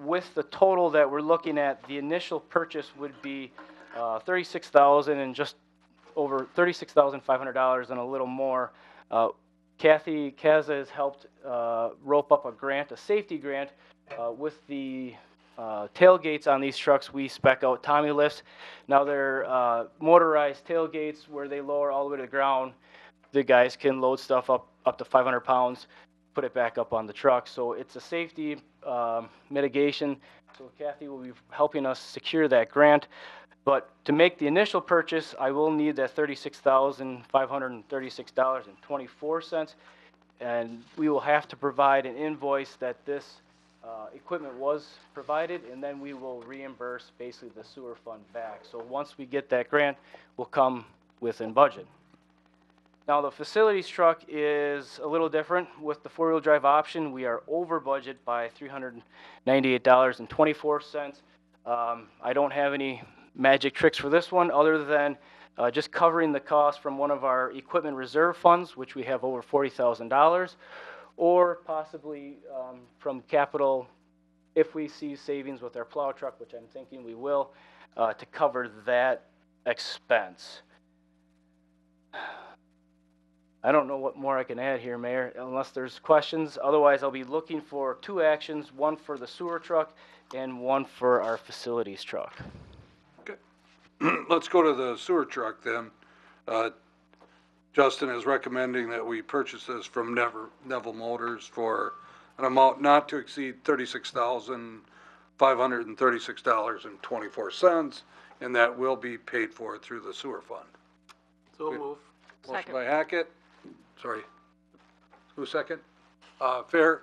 With the total that we're looking at, the initial purchase would be $36,000 and just over $36,500 and a little more. Kathy Kaza has helped rope up a grant, a safety grant, with the tailgates on these trucks. We spec out Tommy lifts. Now they're motorized tailgates where they lower all the way to the ground. The guys can load stuff up to 500 pounds, put it back up on the truck. So it's a safety mitigation. So Kathy will be helping us secure that grant. But to make the initial purchase, I will need that $36,536.24, and we will have to provide an invoice that this equipment was provided, and then we will reimburse basically the sewer fund back. So once we get that grant, we'll come within budget. Now the facilities truck is a little different. With the 4-wheel drive option, we are over budget by $398.24. I don't have any magic tricks for this one other than just covering the cost from one of our equipment reserve funds, which we have over $40,000, or possibly from capital if we see savings with our plow truck, which I'm thinking we will, to cover that expense. I don't know what more I can add here, Mayor, unless there's questions. Otherwise, I'll be looking for 2 actions, one for the sewer truck and one for our facilities truck. Let's go to the sewer truck then. Justin is recommending that we purchase this from Neville Motors for an amount not to exceed $36,536.24, and that will be paid for through the sewer fund. So move. Motion by Hackett. Sorry. Who second? Fair.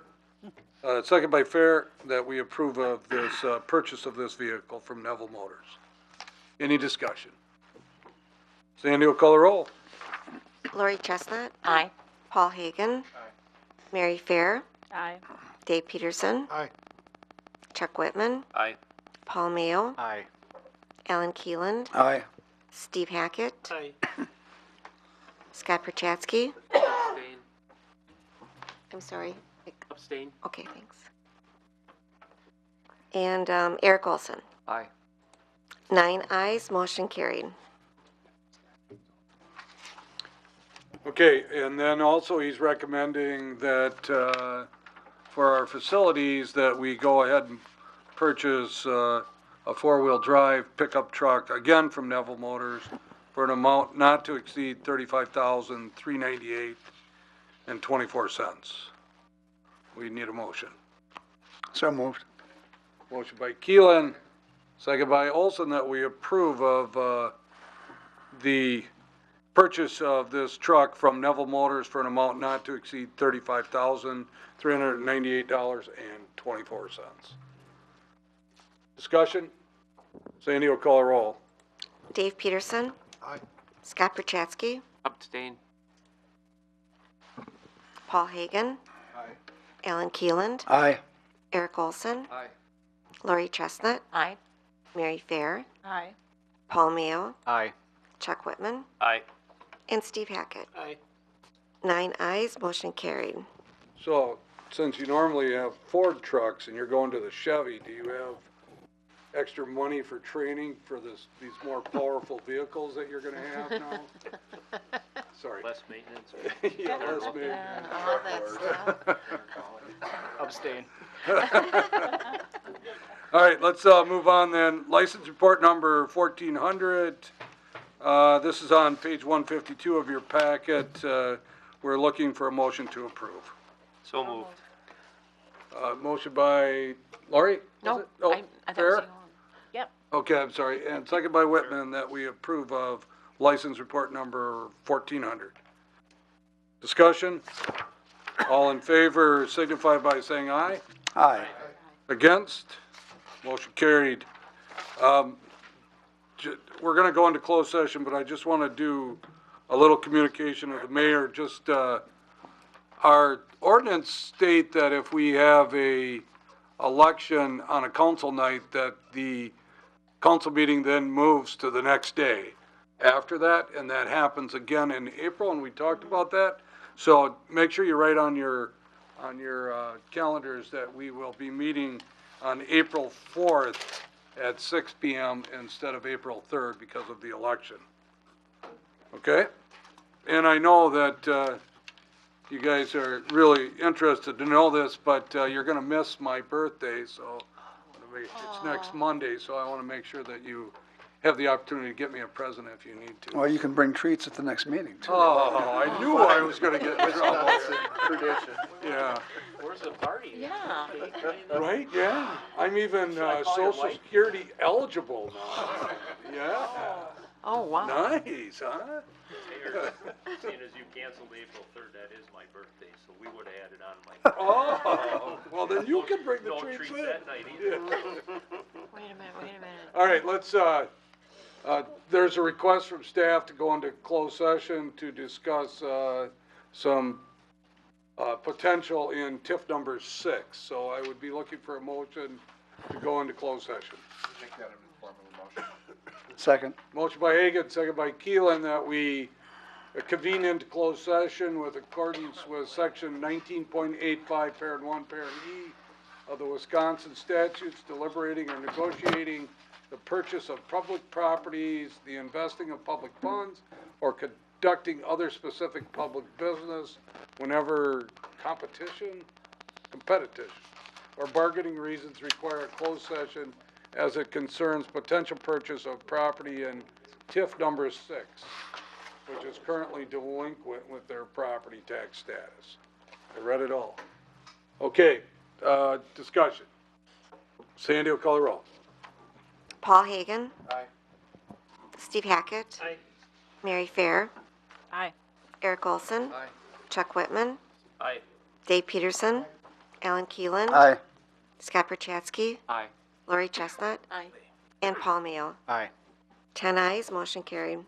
Second by Fair, that we approve of this purchase of this vehicle from Neville Motors. Any discussion? Sandy will call the roll. Lori Chestnut. Aye. Paul Hagan. Mary Fair. Aye. Dave Peterson. Aye. Chuck Whitman. Aye. Paul Mayo. Aye. Alan Keeland. Aye. Steve Hackett. Aye. Scott Perchatsky. Abstain. I'm sorry. Abstain. Okay, thanks. And Eric Olson. Aye. 9 ayes, motion carried. Okay, and then also he's recommending that for our facilities that we go ahead and purchase a 4-wheel drive pickup truck, again from Neville Motors, for an amount not to exceed $35,398.24. We need a motion. So moved. Motion by Keelan, second by Olson, that we approve of the purchase of this truck from Neville Motors for an amount not to exceed $35,398.24. Discussion? Sandy will call a roll. Dave Peterson. Aye. Scott Perchatsky. Abstain. Paul Hagan. Aye. Alan Keeland. Aye. Eric Olson. Aye. Lori Chestnut. Aye. Mary Fair. Aye. Paul Mayo. Aye. Chuck Whitman. Aye. And Steve Hackett. Aye. 9 ayes, motion carried. So, since you normally have Ford trucks and you're going to the Chevy, do you have extra money for training for these more powerful vehicles that you're gonna have now? Sorry. Less maintenance. Yeah, less maintenance. All that stuff. Abstain. All right, let's move on then. License report number 1400. This is on page 152 of your packet. We're looking for a motion to approve. So moved. Motion by Lori? No, Was it? Oh, I thought it was Fair? you. Yep. Okay, I'm sorry. And second by Whitman, that we approve of license report number 1400. Discussion? All in favor signify by saying aye. Aye. Against? Motion carried. We're gonna go into closed session, but I just wanna do a little communication with the mayor. Just, our ordinance state that if we have a election on a council night, that the council meeting then moves to the next day after that, and that happens again in April, and we talked about that. So make sure you write on your calendars that we will be meeting on April 4th at 6 p.m. instead of April 3rd because of the election. Okay? And I know that you guys are really interested to know this, but you're going to miss my birthday, so it's next Monday, so I want to make sure that you have the opportunity to get me a present if you need to. Well, you can bring treats at the next meeting, too. Oh, I knew I was going to get in trouble. That's a tradition. Yeah. Where's the party? Yeah. Right, yeah. I'm even Social Security eligible now. Yeah. Oh, wow. Nice, huh? Seeing as you canceled April 3rd, that is my birthday, so we would have had it on my. Oh, well then you can bring the No treats treats in. that night either. Wait a minute. All right, let's, there's a request from staff to go into closed session to discuss, some, potential in TIF number 6. So I would be looking for a motion to go into closed session. Make that in form of a motion. Second. Motion by Hagan, second by Keelan, that we convene into closed session with accordance with section 19.85, parent 1, parent E, of the Wisconsin statutes, deliberating or negotiating the purchase of public properties, the investing of public funds, or conducting other specific public business whenever competition or bargaining reasons require a closed session as it concerns potential purchase of property in TIF number 6, which is currently delinquent with their property tax status. I read it all. Okay, discussion. Sandy will call the roll. Paul Hagan. Aye. Steve Hackett. Aye. Mary Fair. Aye. Eric Olson. Aye. Chuck Whitman. Aye. Dave Peterson. Alan Keeland. Aye. Scott Perchatsky. Aye. Lori Chestnut. Aye. And Paul Mayo. Aye. 10 ayes, motion carried.